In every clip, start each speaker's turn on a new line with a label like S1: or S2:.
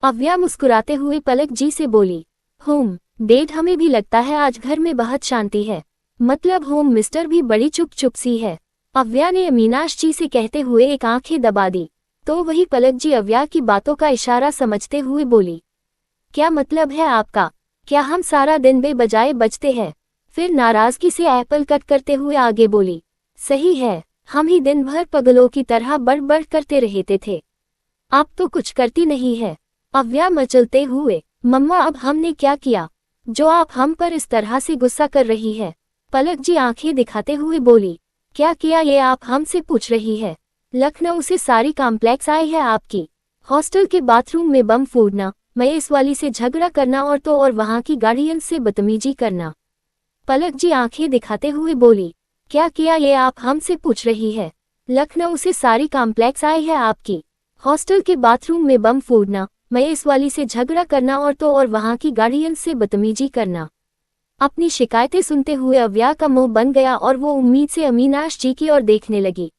S1: अव्या मुस्कुराते हुए पलक जी से बोली, डैड हमें भी लगता है आज घर में बहुत शांति है। मतलब होम मिस्टर भी बड़ी चुप चुप सी है। अव्या ने अमीनाश जी से कहते हुए एक आंखें दबा दी, तो वही पलक जी अव्या की बातों का इशारा समझते हुए बोली, क्या मतलब है आपका? क्या हम सारा दिन बेबजाय बजते हैं? फिर नाराजगी से एप्पल कट करते हुए आगे बोली, सही है, हम ही दिन भर पगलों की तरह बड़बड़ करते रहते थे। आप तो कुछ करती नहीं है। अव्या मचलते हुए, मम्मा अब हमने क्या किया जो आप हम पर इस तरह से गुस्सा कर रही है? पलक जी आंखें दिखाते हुए बोली, क्या किया ये आप हमसे पूछ रही है? लखनऊ से सारी कॉम्प्लेक्स आई है आपकी। हॉस्टल के बाथरूम में बम फोड़ना, मयेस वाली से झगड़ा करना और वहां की गार्डियन से बदतमीजी करना। पलक जी आंखें दिखाते हुए बोली, क्या किया ये आप हमसे पूछ रही है? लखनऊ से सारी कॉम्प्लेक्स आई है आपकी। हॉस्टल के बाथरूम में बम फोड़ना, मयेस वाली से झगड़ा करना और वहां की गार्डियन से बदतमीजी करना। अपनी शिकायतें सुनते हुए अव्या का मुंह बन गया और वो उम्मीद से अमीनाश जी की ओर देखने लगी।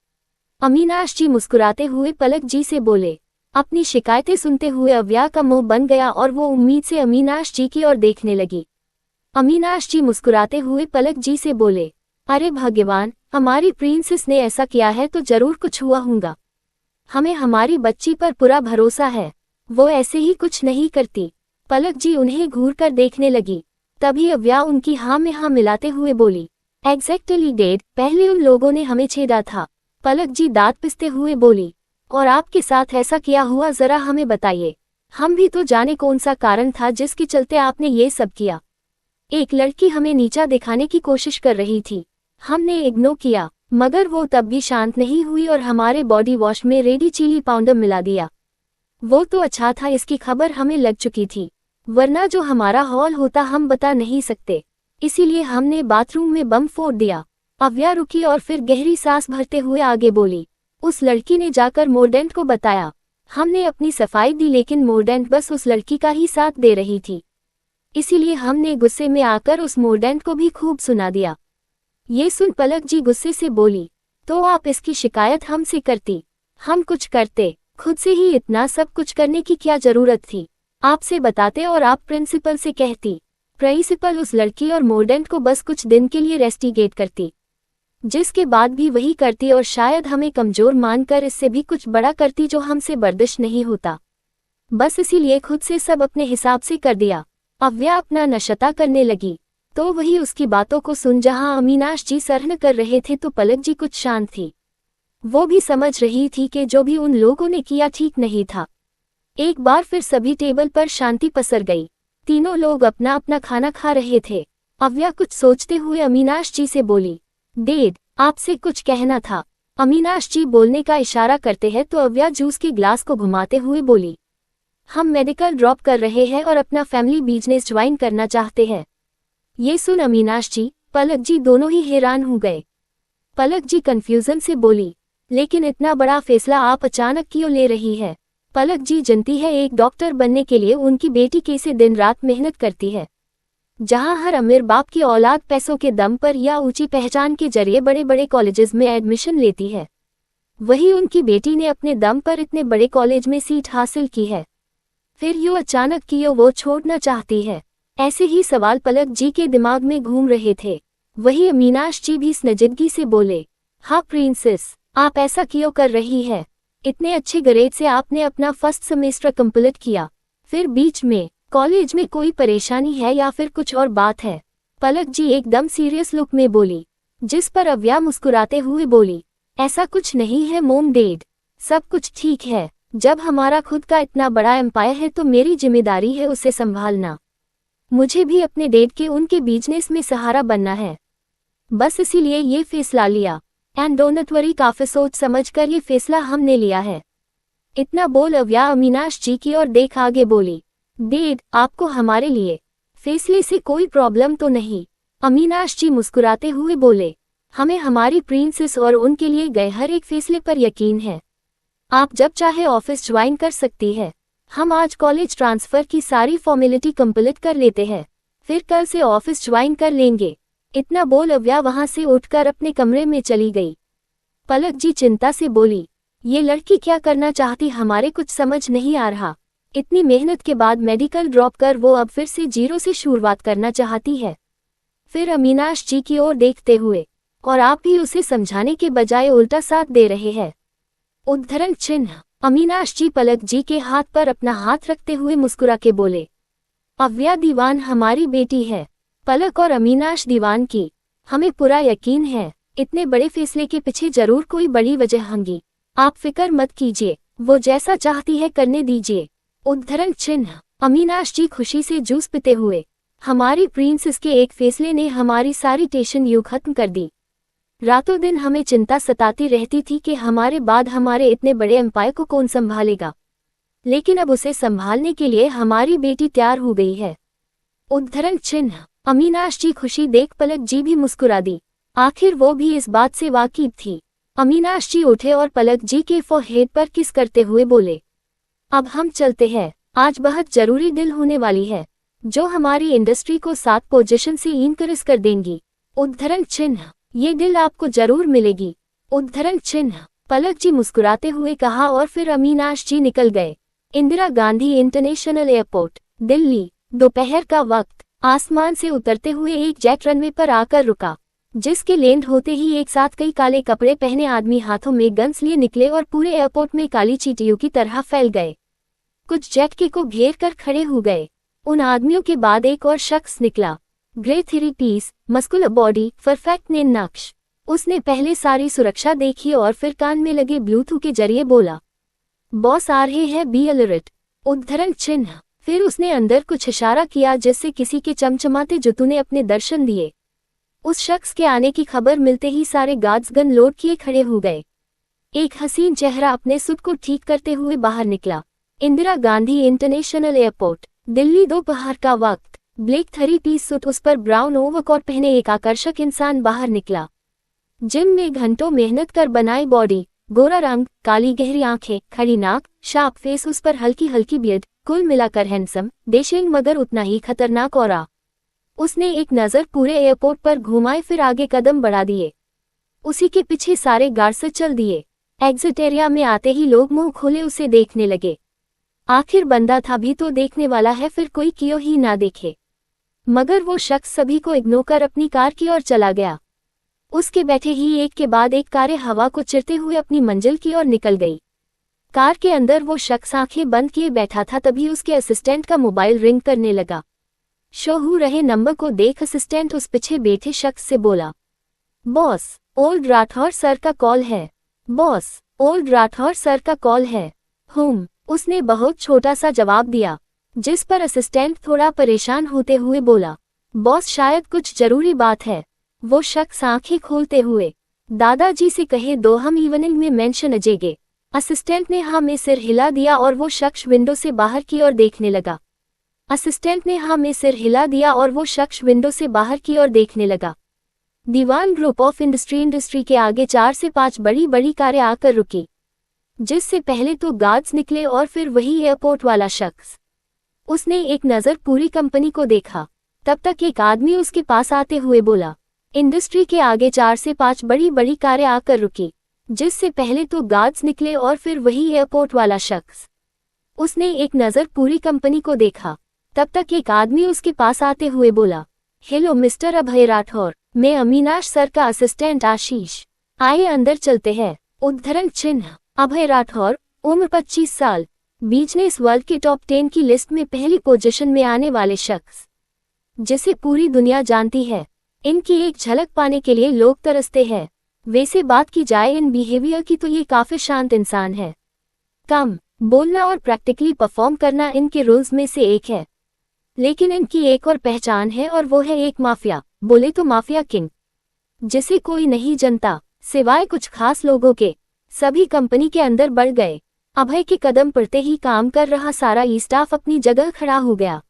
S1: अमीनाश जी मुस्कुराते हुए पलक जी से बोले, अपनी शिकायतें सुनते हुए अव्या का मुंह बन गया और वो उम्मीद से अमीनाश जी की ओर देखने लगी। अमीनाश जी मुस्कुराते हुए पलक जी से बोले, अरे भगवान, हमारी प्रिंसेस ने ऐसा किया है तो जरूर कुछ हुआ होगा। हमें हमारी बच्ची पर पूरा भरोसा है, वो ऐसे ही कुछ नहीं करती। पलक जी उन्हें घूर कर देखने लगी। तभी अव्या उनकी हाँ में हाँ मिलाते हुए बोली, एग्जैक्टली डैड, पहले उन लोगों ने हमें छेड़ा था। पलक जी दांत पिसते हुए बोली, और आपके साथ ऐसा किया हुआ जरा हमें बताइए। हम भी तो जाने कौन सा कारण था जिसके चलते आपने ये सब किया। एक लड़की हमें नीचा दिखाने की कोशिश कर रही थी, हमने इग्नोर किया, मगर वो तब भी शांत नहीं हुई और हमारे बॉडी वॉश में रेडी चिली पाउडर मिला दिया। वो तो अच्छा था इसकी खबर हमें लग चुकी थी, वरना जो हमारा हॉल होता हम बता नहीं सकते, इसीलिए हमने बाथरूम में बम फोड़ दिया। अव्या रुकी और फिर गहरी सांस भरते हुए आगे बोली, उस लड़की ने जाकर मोर्डेंट को बताया। हमने अपनी सफाई दी लेकिन मोर्डेंट बस उस लड़की का ही साथ दे रही थी, इसीलिए हमने गुस्से में आकर उस मोर्डेंट को भी खूब सुना दिया। ये सुन पलक जी गुस्से से बोली, तो आप इसकी शिकायत हमसे करती, हम कुछ करते, खुद से ही इतना सब कुछ करने की क्या जरूरत थी? आपसे बताते और आप प्रिंसिपल से कहती। प्रिंसिपल उस लड़की और मोर्डेंट को बस कुछ दिन के लिए रेस्टिगेट करती, जिसके बाद भी वही करती और शायद हमें कमजोर मानकर इससे भी कुछ बड़ा करती जो हमसे बर्दाश्त नहीं होता। बस इसीलिए खुद से सब अपने हिसाब से कर दिया। अव्या अपना नशता करने लगी, तो वही उसकी बातों को सुन जहां अमीनाश जी सरहन कर रहे थे तो पलक जी कुछ शांत थी। वो भी समझ रही थी कि जो भी उन लोगों ने किया ठीक नहीं था। एक बार फिर सभी टेबल पर शांति पसर गई। तीनों लोग अपना अपना खाना खा रहे थे। अव्या कुछ सोचते हुए अमीनाश जी से बोली, डैड, आपसे कुछ कहना था। अमीनाश जी बोलने का इशारा करते हैं तो अव्या जूस के ग्लास को घुमाते हुए बोली, हम मेडिकल ड्रॉप कर रहे हैं और अपना फैमिली बिजनेस ज्वाइन करना चाहते हैं। ये सुन अमीनाश जी, पलक जी दोनों ही हैरान हो गए। पलक जी कंफ्यूजन से बोली, लेकिन इतना बड़ा फैसला आप अचानक क्यों ले रही है? पलक जी जानती है एक डॉक्टर बनने के लिए उनकी बेटी कैसे दिन रात मेहनत करती है। जहां हर अमीर बाप की औलाद पैसों के दम पर या ऊंची पहचान के जरिए बड़े बड़े कॉलेजेस में एडमिशन लेती है, वही उनकी बेटी ने अपने दम पर इतने बड़े कॉलेज में सीट हासिल की है, फिर यूं अचानक क्यों वो छोड़ना चाहती है? ऐसे ही सवाल पलक जी के दिमाग में घूम रहे थे। वही अमीनाश जी भी संजीदगी से बोले, हाँ प्रिंसेस, आप ऐसा क्यों कर रही है? इतने अच्छे ग्रेड से आपने अपना फर्स्ट सेमेस्टर कंप्लीट किया, फिर बीच में कॉलेज में कोई परेशानी है या फिर कुछ और बात है? पलक जी एकदम सीरियस लुक में बोली, जिस पर अव्या मुस्कुराते हुए बोली, ऐसा कुछ नहीं है मोम डैड, सब कुछ ठीक है। जब हमारा खुद का इतना बड़ा एम्पायर है तो मेरी जिम्मेदारी है उसे संभालना। मुझे भी अपने डैड के उनके बिजनेस में सहारा बनना है, बस इसीलिए ये फैसला लिया। एंड डोंट वरी, काफी सोच समझकर ये फैसला हमने लिया है। इतना बोल अव्या अमीनाश जी की ओर देख आगे बोली, डैड, आपको हमारे लिए फैसले से कोई प्रॉब्लम तो नहीं? अमीनाश जी मुस्कुराते हुए बोले, हमें हमारी प्रिंसेस और उनके लिए गए हर एक फैसले पर यकीन है। आप जब चाहे ऑफिस ज्वाइन कर सकती है। हम आज कॉलेज ट्रांसफर की सारी फॉर्मेलिटी कंप्लीट कर लेते हैं, फिर कल से ऑफिस ज्वाइन कर लेंगे। इतना बोल अव्या वहां से उठकर अपने कमरे में चली गई। पलक जी चिंता से बोली, ये लड़की क्या करना चाहती हमारे कुछ समझ नहीं आ रहा। इतनी मेहनत के बाद मेडिकल ड्रॉप कर वो अब फिर से जीरो से शुरुआत करना चाहती है। फिर अमीनाश जी की ओर देखते हुए, और आप भी उसे समझाने के बजाय उल्टा साथ दे रहे हैं। उद्धरण चिन्ह। अमीनाश जी पलक जी के हाथ पर अपना हाथ रखते हुए मुस्कुरा के बोले, अव्या दीवान हमारी बेटी है। पलक और अमीनाश दीवान की, हमें पूरा यकीन है इतने बड़े फैसले के पीछे जरूर कोई बड़ी वजह होगी। आप फिक्र मत कीजिए, वो जैसा चाहती है करने दीजिए। उद्धरण चिन्ह। अमीनाश जी खुशी से जूस पीते हुए, हमारी प्रिंसेस के एक फैसले ने हमारी सारी टेंशन यूं खत्म कर दी। रातों दिन हमें चिंता सताती रहती थी कि हमारे बाद हमारे इतने बड़े एम्पायर को कौन संभालेगा, लेकिन अब उसे संभालने के लिए हमारी बेटी तैयार हो गई है। उद्धरण चिन्ह। अमीनाश जी खुशी देख पलक जी भी मुस्कुरा दी। आखिर वो भी इस बात से वाकिफ थी। अमीनाश जी उठे और पलक जी के फोरहेड पर किस करते हुए बोले, अब हम चलते हैं, आज बहुत जरूरी डील होने वाली है जो हमारी इंडस्ट्री को 7 पोजीशन से इनक्रीज कर देंगी। उद्धरण चिन्ह। ये डील आपको जरूर मिलेगी। उद्धरण चिन्ह। पलक जी मुस्कुराते हुए कहा और फिर अमीनाश जी निकल गए। Indira Gandhi international airport, Delhi. दोपहर का वक्त। आसमान से उतरते हुए एक जेट रनवे पर आकर रुका, जिसके लैंड होते ही एक साथ कई काले कपड़े पहने आदमी हाथों में गन्स लिए निकले और पूरे एयरपोर्ट में काली चींटियों की तरह फैल गए। कुछ जेट के को घेर कर खड़े हो गए। उन आदमियों के बाद एक और शख्स निकला, grey 3 piece, muscular body, perfect नेम नक्श। उसने पहले सारी सुरक्षा देखी और फिर कान में लगे ब्लूटूथ के जरिए बोला, बॉस आ रहे हैं, बी अलर्ट। उद्धरण चिन्ह। फिर उसने अंदर कुछ इशारा किया जिससे किसी के चमचमाते जूतों ने अपने दर्शन दिए। उस शख्स के आने की खबर मिलते ही सारे गार्ड्स गन लोड किए खड़े हो गए। एक हसीन चेहरा अपने सूट को ठीक करते हुए बाहर निकला। Indira Gandhi international airport, Delhi. दोपहर का वक्त। ब्लैक 3 पीस सूट, उस पर ब्राउन ओवरकोट पहने एक आकर्षक इंसान बाहर निकला। जिम में घंटों मेहनत कर बनाई बॉडी, गोरा रंग, काली गहरी आंखें, खड़ी नाक, शार्प फेस, उस पर हल्की हल्की बियर्ड, कुल मिलाकर हैंडसम, डेशिंग मगर उतना ही खतरनाक औरा। उसने एक नज़र पूरे एयरपोर्ट पर घुमाए फिर आगे कदम बढ़ा दिए। उसी के पीछे सारे गार्ड्स चल दिए। एग्जिट एरिया में आते ही लोग मुंह खोले उसे देखने लगे। आखिर बंदा था भी तो देखने वाला है, फिर कोई क्यों ही ना देखे। मगर वो शख्स सभी को इग्नोर कर अपनी कार की ओर चला गया। उसके बैठे ही एक के बाद एक कारें हवा को चिरते हुए अपनी मंजिल की ओर निकल गई। कार के अंदर वो शख्स आंखें बंद किए बैठा था, तभी उसके असिस्टेंट का मोबाइल रिंग करने लगा। शो हो रहे नंबर को देख असिस्टेंट उस पीछे बैठे शख्स से बोला, बॉस, ओल्ड राठौर सर का कॉल है। बॉस, ओल्ड राठौर सर का कॉल है। उसने बहुत छोटा सा जवाब दिया, जिस पर असिस्टेंट थोड़ा परेशान होते हुए बोला, बॉस शायद कुछ जरूरी बात है। वो शख्स आंखें खोलते हुए, दादाजी से कहे दो, हम इवनिंग में मेंशन अजेगे। असिस्टेंट ने हाँ में सिर हिला दिया और वो शख्स विंडो से बाहर की ओर देखने लगा। असिस्टेंट ने हाँ में सिर हिला दिया और वो शख्स विंडो से बाहर की ओर देखने लगा। दीवान ग्रुप ऑफ इंडस्ट्री के आगे 4 से 5 बड़ी बड़ी कारें आकर रुकी, जिससे पहले तो गार्ड्स निकले और फिर वही एयरपोर्ट वाला शख्स। उसने एक नज़र पूरी कंपनी को देखा, तब तक एक आदमी उसके पास आते हुए बोला, इंडस्ट्री के आगे 4 से 5 बड़ी बड़ी कारें आकर रुकी, जिससे पहले तो गार्ड्स निकले और फिर वही एयरपोर्ट वाला शख्स। उसने एक नज़र पूरी कंपनी को देखा, तब तक एक आदमी उसके पास आते हुए बोला, हेलो मिस्टर अभय राठौर, मैं अमीनाश सर का असिस्टेंट आशीष। आइए अंदर चलते हैं। उद्धरण चिन्ह। अभय राठौर, उम्र 25 साल, बिजनेस वर्ल्ड के टॉप 10 की लिस्ट में पहली पोजीशन में आने वाले शख्स, जिसे पूरी दुनिया जानती है। इनकी एक झलक पाने के लिए लोग तरसते हैं। वैसे बात की जाए इन बिहेवियर की तो ये काफी शांत इंसान है। कम बोलना और प्रैक्टिकली परफॉर्म करना इनके रूल्स में से एक है। लेकिन इनकी एक और पहचान है और वो है एक माफिया, बोले तो माफिया किंग, जिसे कोई नहीं जानता सिवाय कुछ खास लोगों के। सभी कंपनी के अंदर बढ़ गए। अभय के कदम पड़ते ही काम कर रहा सारा स्टाफ अपनी जगह खड़ा हो गया।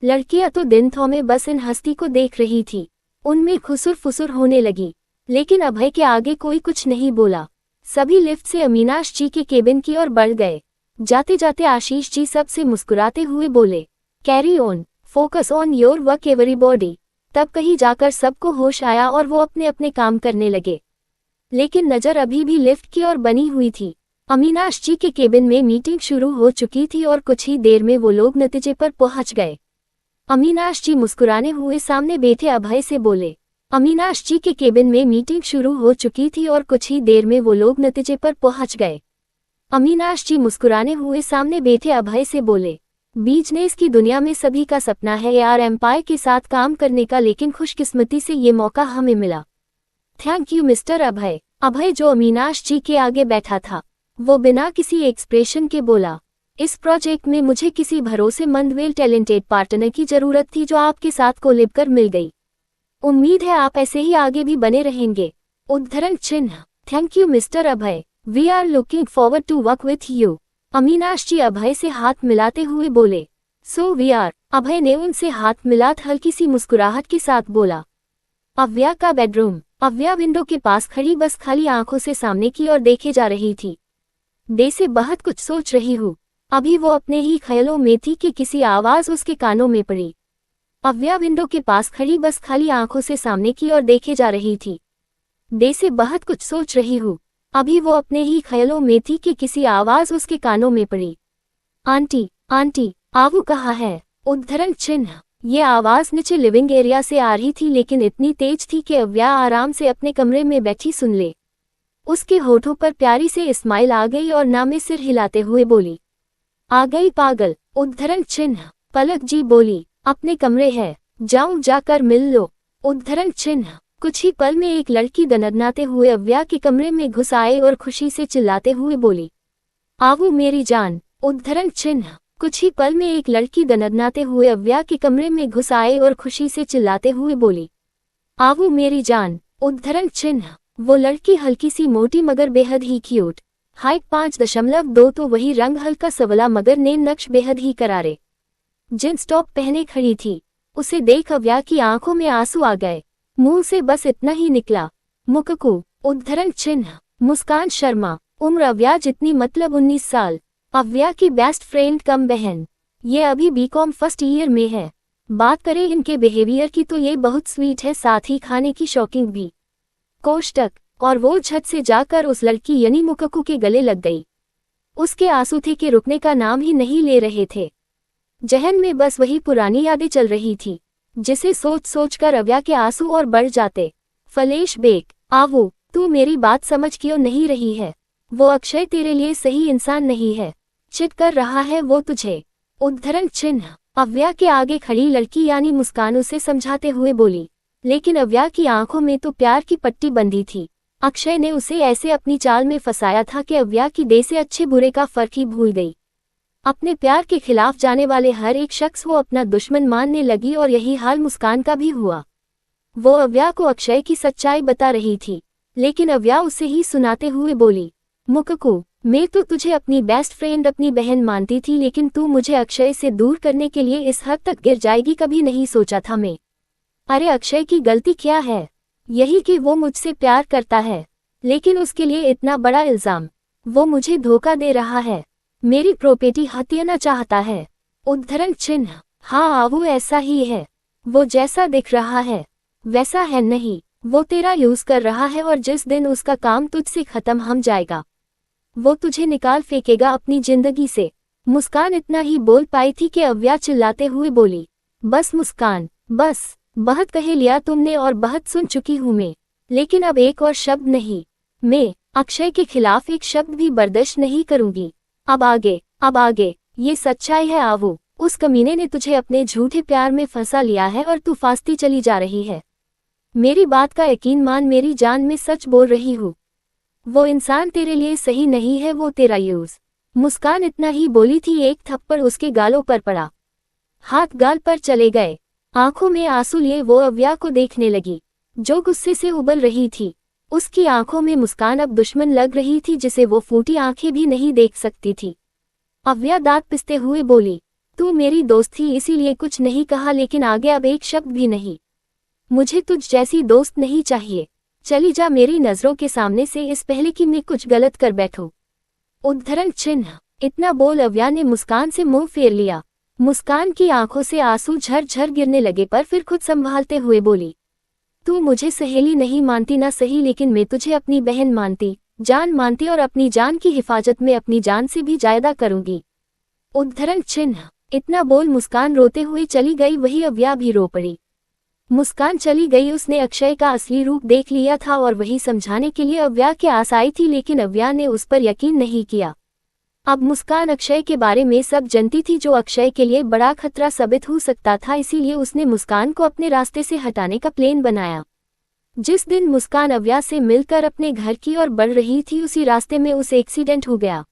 S1: लड़कियां तो दिन थौ में बस इन हस्ती को देख रही थी, उनमें खुसुर फुसुर होने लगी। लेकिन अभय के आगे कोई कुछ नहीं बोला। सभी लिफ्ट से अमीनाश जी के केबिन की ओर बढ़ गए। जाते जाते आशीष जी सबसे मुस्कुराते हुए बोले, carry on, focus on your work everybody. तब कहीं जाकर सबको होश आया और वो अपने अपने काम करने लगे। लेकिन नजर अभी भी लिफ्ट की ओर बनी हुई थी। अमीनाश जी के केबिन में मीटिंग शुरू हो चुकी थी और कुछ ही देर में वो लोग नतीजे पर पहुंच गए। अमीनाश जी मुस्कुराने हुए सामने बैठे अभय से बोले। अमीनाश जी के केबिन में मीटिंग शुरू हो चुकी थी और कुछ ही देर में वो लोग नतीजे पर पहुंच गए। अमीनाश जी मुस्कुराने हुए सामने बैठे अभय से बोले। बिजनेस की दुनिया में सभी का सपना है यार एम्पायर के साथ काम करने का, लेकिन खुशकिस्मती से ये मौका हमें मिला। थैंक यू मिस्टर अभय। अभय जो अमीनाश जी के आगे बैठा था वो बिना किसी एक्सप्रेशन के बोला। इस प्रोजेक्ट में मुझे किसी भरोसेमंद वेल टैलेंटेड पार्टनर की जरूरत थी जो आपके साथ कोलैब कर मिल गई। उम्मीद है आप ऐसे ही आगे भी बने रहेंगे। उद्धरण चिन्ह। Thank you mister Abhay, we are looking forward to work with you. Aminash ji Abhay से हाथ मिलाते हुए बोले। So we are. अभय ने उनसे हाथ मिलाकर हल्की सी मुस्कुराहट के साथ बोला। अव्या का बेडरूम। अव्या विंडो के पास खड़ी बस खाली आंखों से सामने की ओर देखे जा रही थी। दे से बहुत कुछ सोच रही हूँ। अभी वो अपने ही ख्यालों में थी कि किसी आवाज उसके कानों में पड़ी। अव्या विंडो के पास खड़ी बस खाली आंखों से सामने की ओर देखे जा रही थी। दे से बहुत कुछ सोच रही हूँ। अभी वो अपने ही ख्यालों में थी कि किसी आवाज उसके कानों में पड़ी। आंटी, आंटी, आवू कहाँ है? उद्धरण चिन्ह। ये आवाज नीचे लिविंग एरिया से आ रही थी, लेकिन इतनी तेज थी कि अव्या आराम से अपने कमरे में बैठी सुन ले। उसके होठों पर प्यारी से स्माइल आ गई और नामे सिर हिलाते हुए बोली। आ गई पागल। उद्धरण चिन्ह। पलक जी बोली। अपने कमरे है, जाऊं जाकर मिल लो। उद्धरण चिन्ह। कुछ ही पल में एक लड़की दनदनाते हुए अव्या के कमरे में घुस आए और खुशी से चिल्लाते हुए बोली। आवू मेरी जान। उद्धरण चिन्ह। कुछ ही पल में एक लड़की दनदनाते हुए अव्या के कमरे में घुस आए और खुशी से चिल्लाते हुए बोली। आवू मेरी जान। उद्धरण चिन्ह। वो लड़की हल्की सी मोटी मगर बेहद ही क्यूट। हाइट 5.2 तो वही रंग हल्का सवला मगर नेम नक्श बेहद ही करारे। जींस टॉप पहने खड़ी थी। उसे देख अव्या की आंखों में आंसू आ गए। मुंह से बस इतना ही निकला, मुककू। उद्धरण चिन्ह। मुस्कान शर्मा। उम्र अव्या जितनी, मतलब 19 साल। अव्या की बेस्ट फ्रेंड कम बहन। ये अभी बीकॉम फर्स्ट ईयर में है। बात करें इनके बिहेवियर की तो ये बहुत स्वीट है, साथ ही खाने की शौकीन भी। कोष्टक। और वो झट से जाकर उस लड़की यानी मुककू के गले लग गई। उसके आंसू थे कि रुकने का नाम ही नहीं ले रहे थे। जहन में बस वही पुरानी यादें चल रही थी, जिसे सोच सोच कर अव्या के आंसू और बढ़ जाते। फलेश बेक। आवो, तू मेरी बात समझ क्यों नहीं रही है? वो अक्षय तेरे लिए सही इंसान नहीं है। चिट कर रहा है वो तुझे। उद्धरण चिन्ह। अव्या के आगे खड़ी लड़की यानी मुस्कान उसे समझाते हुए बोली, लेकिन अव्या की आंखों में तो प्यार की पट्टी बंधी थी। अक्षय ने उसे ऐसे अपनी चाल में फंसाया था कि अव्या की दे से अच्छे बुरे का फर्क ही भूल गई। अपने प्यार के खिलाफ जाने वाले हर एक शख्स वो अपना दुश्मन मानने लगी और यही हाल मुस्कान का भी हुआ। वो अव्या को अक्षय की सच्चाई बता रही थी, लेकिन अव्या उसे ही सुनाते हुए बोली। मुककू, मैं तो तुझे अपनी बेस्ट फ्रेंड, अपनी बहन मानती थी, लेकिन तू मुझे अक्षय से दूर करने के लिए इस हद तक गिर जाएगी कभी नहीं सोचा था मैं। अरे अक्षय की गलती क्या है? यही कि वो मुझसे प्यार करता है, लेकिन उसके लिए इतना बड़ा इल्जाम। वो मुझे धोखा दे रहा है, मेरी प्रॉपर्टी हथियाना चाहता है। उद्धरण चिन्ह। हाँ आवू, ऐसा ही है। वो जैसा दिख रहा है वैसा है नहीं। वो तेरा यूज कर रहा है और जिस दिन उसका काम तुझसे खत्म हम जाएगा वो तुझे निकाल फेंकेगा अपनी जिंदगी से। मुस्कान इतना ही बोल पाई थी कि अव्या चिल्लाते हुए बोली। बस मुस्कान, बस। बहुत कह लिया तुमने और बहुत सुन चुकी हूँ मैं, लेकिन अब एक और शब्द नहीं। मैं अक्षय के खिलाफ एक शब्द भी बर्दाश्त नहीं करूंगी। अब आगे ये सच्चाई है आवू। उस कमीने ने तुझे अपने झूठे प्यार में फंसा लिया है और तू फांसती चली जा रही है। मेरी बात का यकीन मान, मेरी जान में सच बोल रही हूँ। वो इंसान तेरे लिए सही नहीं है, वो तेरा यूज। मुस्कान इतना ही बोली थी, एक थप्पड़ उसके गालों पर पड़ा। हाथ गाल पर चले गए। आंखों में आंसू लिए वो अव्या को देखने लगी, जो गुस्से से उबल रही थी। उसकी आंखों में मुस्कान अब दुश्मन लग रही थी, जिसे वो फूटी आंखें भी नहीं देख सकती थी। अव्या दांत पिसते हुए बोली, तू मेरी दोस्त थी इसीलिए कुछ नहीं कहा, लेकिन आगे अब एक शब्द भी नहीं। मुझे तुझ जैसी दोस्त नहीं चाहिए। चली जा मेरी नजरों के सामने से, इस पहले कि मैं कुछ गलत कर बैठूं। उद्धरण चिन्ह। इतना बोल अव्या ने मुस्कान से मुंह फेर लिया। मुस्कान की आंखों से आंसू झरझर गिरने लगे, पर फिर खुद संभालते हुए बोली, तू मुझे सहेली नहीं मानती ना सही, लेकिन मैं तुझे अपनी बहन मानती। जान मानती और अपनी जान की हिफाजत में अपनी जान से भी ज्यादा करूंगी। उद्धरण चिन्ह। इतना बोल मुस्कान रोते हुए चली गई, वही अव्या भी रो पड़ी। मुस्कान चली गई, उसने अक्षय का असली रूप देख लिया था और वही समझाने के लिए अव्या के आस आई थी, लेकिन अव्या ने उस पर यकीन नहीं किया। अब मुस्कान अक्षय के बारे में सब जानती थी, जो अक्षय के लिए बड़ा खतरा साबित हो सकता था, इसीलिए उसने मुस्कान को अपने रास्ते से हटाने का प्लान बनाया। जिस दिन मुस्कान अव्या से मिलकर अपने घर की ओर बढ़ रही थी, उसी रास्ते में उसे एक्सीडेंट हो गया,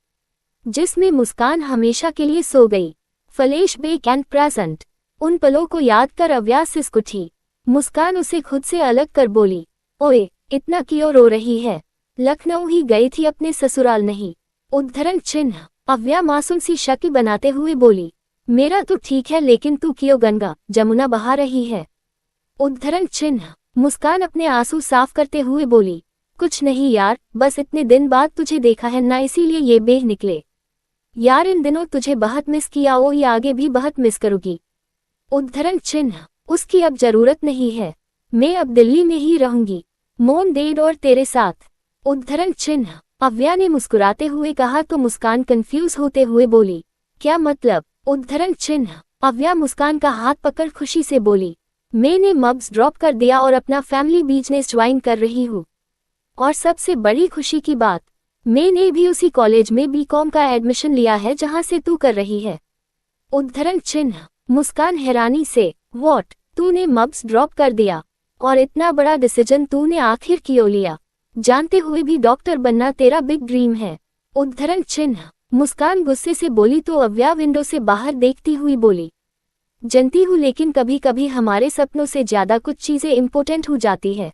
S1: जिसमें मुस्कान हमेशा के लिए सो गई। Flashback and present. उन पलों को याद कर अव्या सिसक उठी। मुस्कान उसे खुद से अलग कर बोली, ओए इतना क्यों रो रही है? लखनऊ ही गई थी, अपने ससुराल नहीं। उद्धरण चिन्ह। अव्या मासूम सी शक्ल बनाते हुए बोली, मेरा तो ठीक है, लेकिन तू क्यों गंगा जमुना बहा रही है? उद्धरण चिन्ह। मुस्कान अपने आंसू साफ करते हुए बोली, कुछ नहीं यार, बस इतने दिन बाद तुझे देखा है ना, इसीलिए ये बेह निकले। यार इन दिनों तुझे बहुत मिस किया, वो ये आगे भी बहुत मिस करूंगी। उद्धरण चिन्ह। उसकी अब जरूरत नहीं है, मैं अब दिल्ली में ही रहूंगी, मोम डैड और तेरे साथ। उद्धरण चिन्ह। अव्या ने मुस्कुराते हुए कहा तो मुस्कान कंफ्यूज होते हुए बोली, क्या मतलब? उद्धरण चिन्ह। अव्या मुस्कान का हाथ पकड़ खुशी से बोली, मैंने मब्स ड्रॉप कर दिया और अपना फैमिली बिजनेस ज्वाइन कर रही हूँ। और सबसे बड़ी खुशी की बात, मैंने भी उसी कॉलेज में बीकॉम का एडमिशन लिया है जहां से तू कर रही है। उद्धरण चिन्ह। मुस्कान हैरानी से, व्हाट? तूने मब्स ड्रॉप कर दिया? और इतना बड़ा डिसीजन तूने आखिर क्यों लिया, जानते हुए भी डॉक्टर बनना तेरा बिग ड्रीम है? उद्धरण चिन्ह। मुस्कान गुस्से से बोली तो अव्या विंडो से बाहर देखती हुई बोली, जानती हूँ, लेकिन कभी कभी हमारे सपनों से ज्यादा कुछ चीजें इम्पोर्टेंट हो जाती है,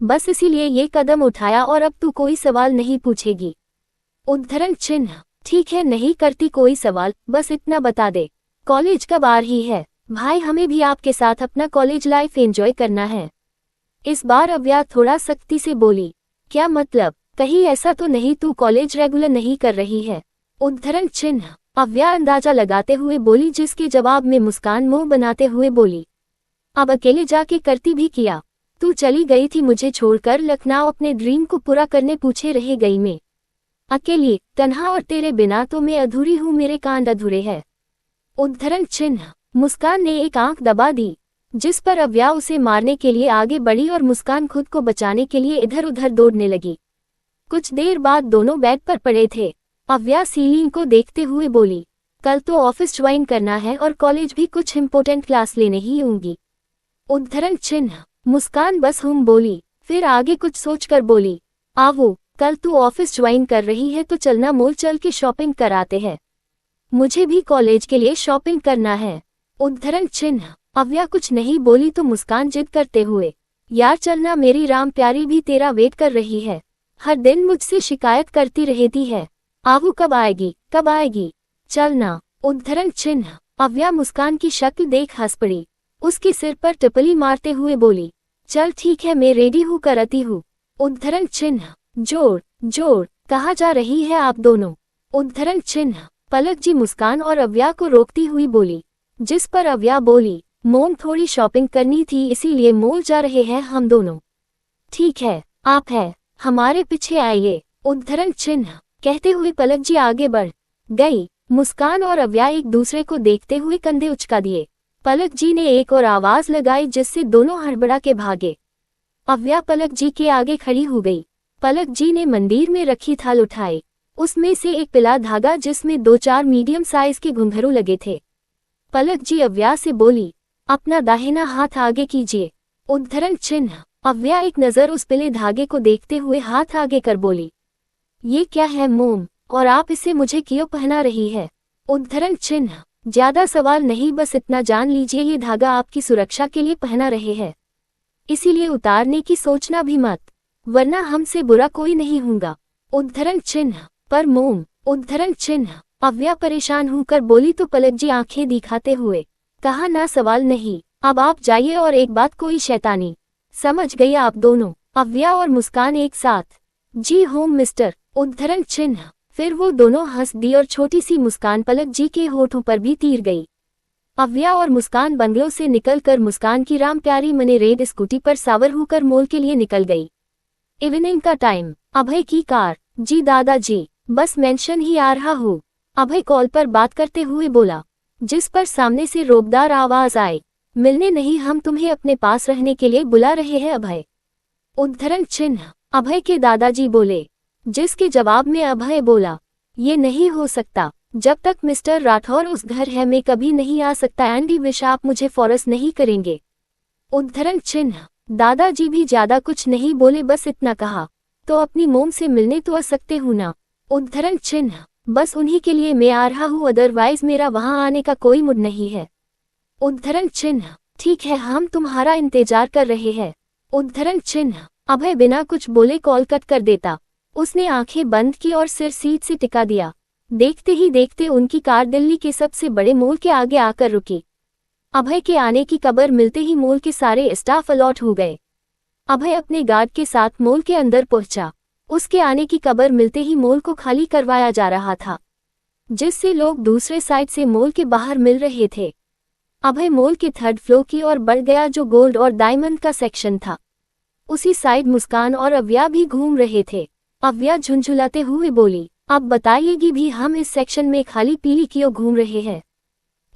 S1: बस इसीलिए ये कदम उठाया और अब तू कोई सवाल नहीं पूछेगी। उद्धरण चिन्ह। ठीक है, नहीं करती कोई सवाल, बस इतना बता दे, कॉलेज कब आ रही है? भाई हमें भी आपके साथ अपना कॉलेज लाइफ एंजॉय करना है। इस बार अव्या थोड़ा सख्ती से बोली, क्या मतलब? कहीं ऐसा तो नहीं तू कॉलेज रेगुलर नहीं कर रही है? उद्धरण चिन्ह। अव्या अंदाजा लगाते हुए बोली, जिसके जवाब में मुस्कान मुंह बनाते हुए बोली, अब अकेले जाके करती भी क्या? तू चली गई थी मुझे छोड़कर लखनऊ, अपने ड्रीम को पूरा करने, पूछे रह गई मैं अकेली तन्हा, और तेरे बिना तो मैं अधूरी हूँ, मेरे कांड अधूरे है। उद्धरण चिन्ह। मुस्कान ने एक आंख दबा दी, जिस पर अव्या उसे मारने के लिए आगे बढ़ी और मुस्कान खुद को बचाने के लिए इधर उधर दौड़ने लगी। कुछ देर बाद दोनों बेड पर पड़े थे। अव्या सीलिंग को देखते हुए बोली, कल तो ऑफिस ज्वाइन करना है और कॉलेज भी कुछ इम्पोर्टेंट क्लास लेने ही होंगी। उद्धरण चिन्ह। मुस्कान बस बोली, फिर आगे कुछ सोचकर बोली, आवो, कल तू ऑफिस ज्वाइन कर रही है तो चलना, मॉल चल के शॉपिंग कराते हैं, मुझे भी कॉलेज के लिए शॉपिंग करना है। उद्धरण चिन्ह। अव्या कुछ नहीं बोली तो मुस्कान जिद करते हुए, यार चलना, मेरी राम प्यारी भी तेरा वेट कर रही है, हर दिन मुझसे शिकायत करती रहती है, आवो कब आएगी कब आएगी, चलना। उद्धरण चिन्ह। अव्या मुस्कान की शक्ल देख हंस पड़ी, उसके सिर पर टिपली मारते हुए बोली, चल ठीक है, मैं रेडी हूँ, करती हूँ। उद्धरण चिन्ह। जोर जोर, कहाँ जा रही है आप दोनों? उद्धरण चिन्ह। पलक जी मुस्कान और अव्या को रोकती हुई बोली, जिस पर अव्या बोली, मोम थोड़ी शॉपिंग करनी थी, इसीलिए मॉल जा रहे हैं हम दोनों। ठीक है, आप है, हमारे पीछे आइए। उद्धरण चिन्ह। कहते हुए पलक जी आगे बढ़ गई। मुस्कान और अव्या एक दूसरे को देखते हुए कंधे उचका दिए। पलक जी ने एक और आवाज लगाई, जिससे दोनों हड़बड़ा के भागे। अव्या पलक जी के आगे खड़ी हो गई। पलक जी ने मंदिर में रखी थाल उठाई, उसमें से एक पीला धागा जिसमें 2-4 मीडियम साइज के घुंघरू लगे थे। पलक जी अव्या से बोली, अपना दाहिना हाथ आगे कीजिए। उद्धरण चिन्ह। अव्या एक नजर उस पीले धागे को देखते हुए हाथ आगे कर बोली, ये क्या है मोम, और आप इसे मुझे क्यों पहना रही है? उद्धरण चिन्ह। ज्यादा सवाल नहीं, बस इतना जान लीजिए, ये धागा आपकी सुरक्षा के लिए पहना रहे हैं, इसीलिए उतारने की सोचना भी मत, वरना हमसे बुरा कोई नहीं होगा। उद्धरण चिन्ह। पर मोम। उद्धरण चिन्ह। अव्या परेशान होकर बोली तो पलक जी आंखें दिखाते हुए कहा, ना सवाल नहीं, अब आप जाइए, और एक बात, कोई शैतानी। समझ गई आप दोनों? अव्या और मुस्कान एक साथ, जी होम मिस्टर। उद्धरण चिन्ह। फिर वो दोनों हंस दी और छोटी सी मुस्कान पलक जी के होठों पर भी तीर गई। अव्या और मुस्कान बंगलों से निकलकर मुस्कान की राम प्यारी मने रेड स्कूटी पर सावर होकर मॉल के लिए निकल गई। इवनिंग का टाइम। अभय की कार। जी दादाजी, बस मेंशन ही आ रहा हूँ। अभय कॉल पर बात करते हुए बोला, जिस पर सामने से रोबदार आवाज आई, मिलने नहीं, हम तुम्हें अपने पास रहने के लिए बुला रहे हैं अभय। उद्धरण चिन्ह। अभय के दादाजी बोले, जिसके जवाब में अभय बोला, ये नहीं हो सकता, जब तक मिस्टर राठौर उस घर है मैं कभी नहीं आ सकता। एंडी विश आप मुझे फोर्स नहीं करेंगे। उद्धरण चिन्ह। दादाजी भी ज्यादा कुछ नहीं बोले, बस इतना कहा, तो अपनी मोम से मिलने तो आ सकते हूँ ना। उद्धरण चिन्ह। बस उन्हीं के लिए मैं आ रहा हूँ, अदरवाइज मेरा वहां आने का कोई मूड नहीं है। उद्धरण चिन्ह। ठीक है, हम तुम्हारा इंतजार कर रहे हैं। उद्धरण चिन्ह। अभय बिना कुछ बोले कॉल कट कर देता। उसने आंखें बंद की और सिर सीट से टिका दिया। देखते ही देखते उनकी कार दिल्ली के सबसे बड़े मॉल के आगे आकर रुकी। अभय के आने की खबर मिलते ही मॉल के सारे स्टाफ अलर्ट हो गए। अभय अपने गार्ड के साथ मॉल के अंदर पहुंचा। उसके आने की खबर मिलते ही मॉल को खाली करवाया जा रहा था, जिससे लोग दूसरे साइड से मॉल के बाहर मिल रहे थे। अभय मॉल के 3rd फ्लोर की ओर बढ़ गया, जो गोल्ड और डायमंड का सेक्शन था। उसी साइड मुस्कान और अव्या भी घूम रहे थे। अव्या झुंझुलाते हुए बोली, अब बताइएगी भी, हम इस सेक्शन में खाली पीली क्यों घूम रहे हैं।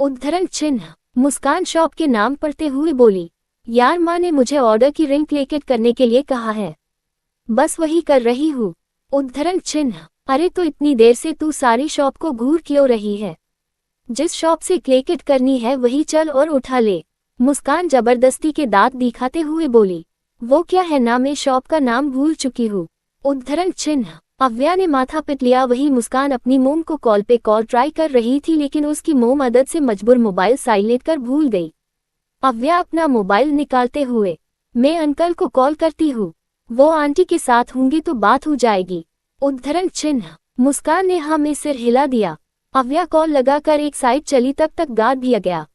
S1: उद्धरण चिन्ह। मुस्कान शॉप के नाम पढ़ते हुए बोली, यार माँ ने मुझे ऑर्डर की रिंग क्लेकेट करने के लिए कहा है, बस वही कर रही हूँ। उद्धरण चिन्ह। अरे तो इतनी देर से तू सारी शॉप को घूर क्यों रही है? जिस शॉप से क्लेकेट करनी है वही चल और उठा ले। मुस्कान जबरदस्ती के दांत दिखाते हुए बोली, वो क्या है ना, मैं शॉप का नाम भूल चुकी हूँ। उद्धरण चिन्ह। अव्या ने माथा पिट लिया। वही मुस्कान अपनी मोम को कॉल पे कॉल ट्राई कर रही थी, लेकिन उसकी मोम मदद से मजबूर मोबाइल साइलेंट कर भूल गई। अव्या अपना मोबाइल निकालते हुए, मैं अंकल को कॉल करती हूँ, वो आंटी के साथ होंगे तो बात हो जाएगी। उद्धरण चिन्ह। मुस्कान ने हाँ में सिर हिला दिया। अव्या कॉल लगाकर एक साइड चली, तब तक गार्ड भी आ गया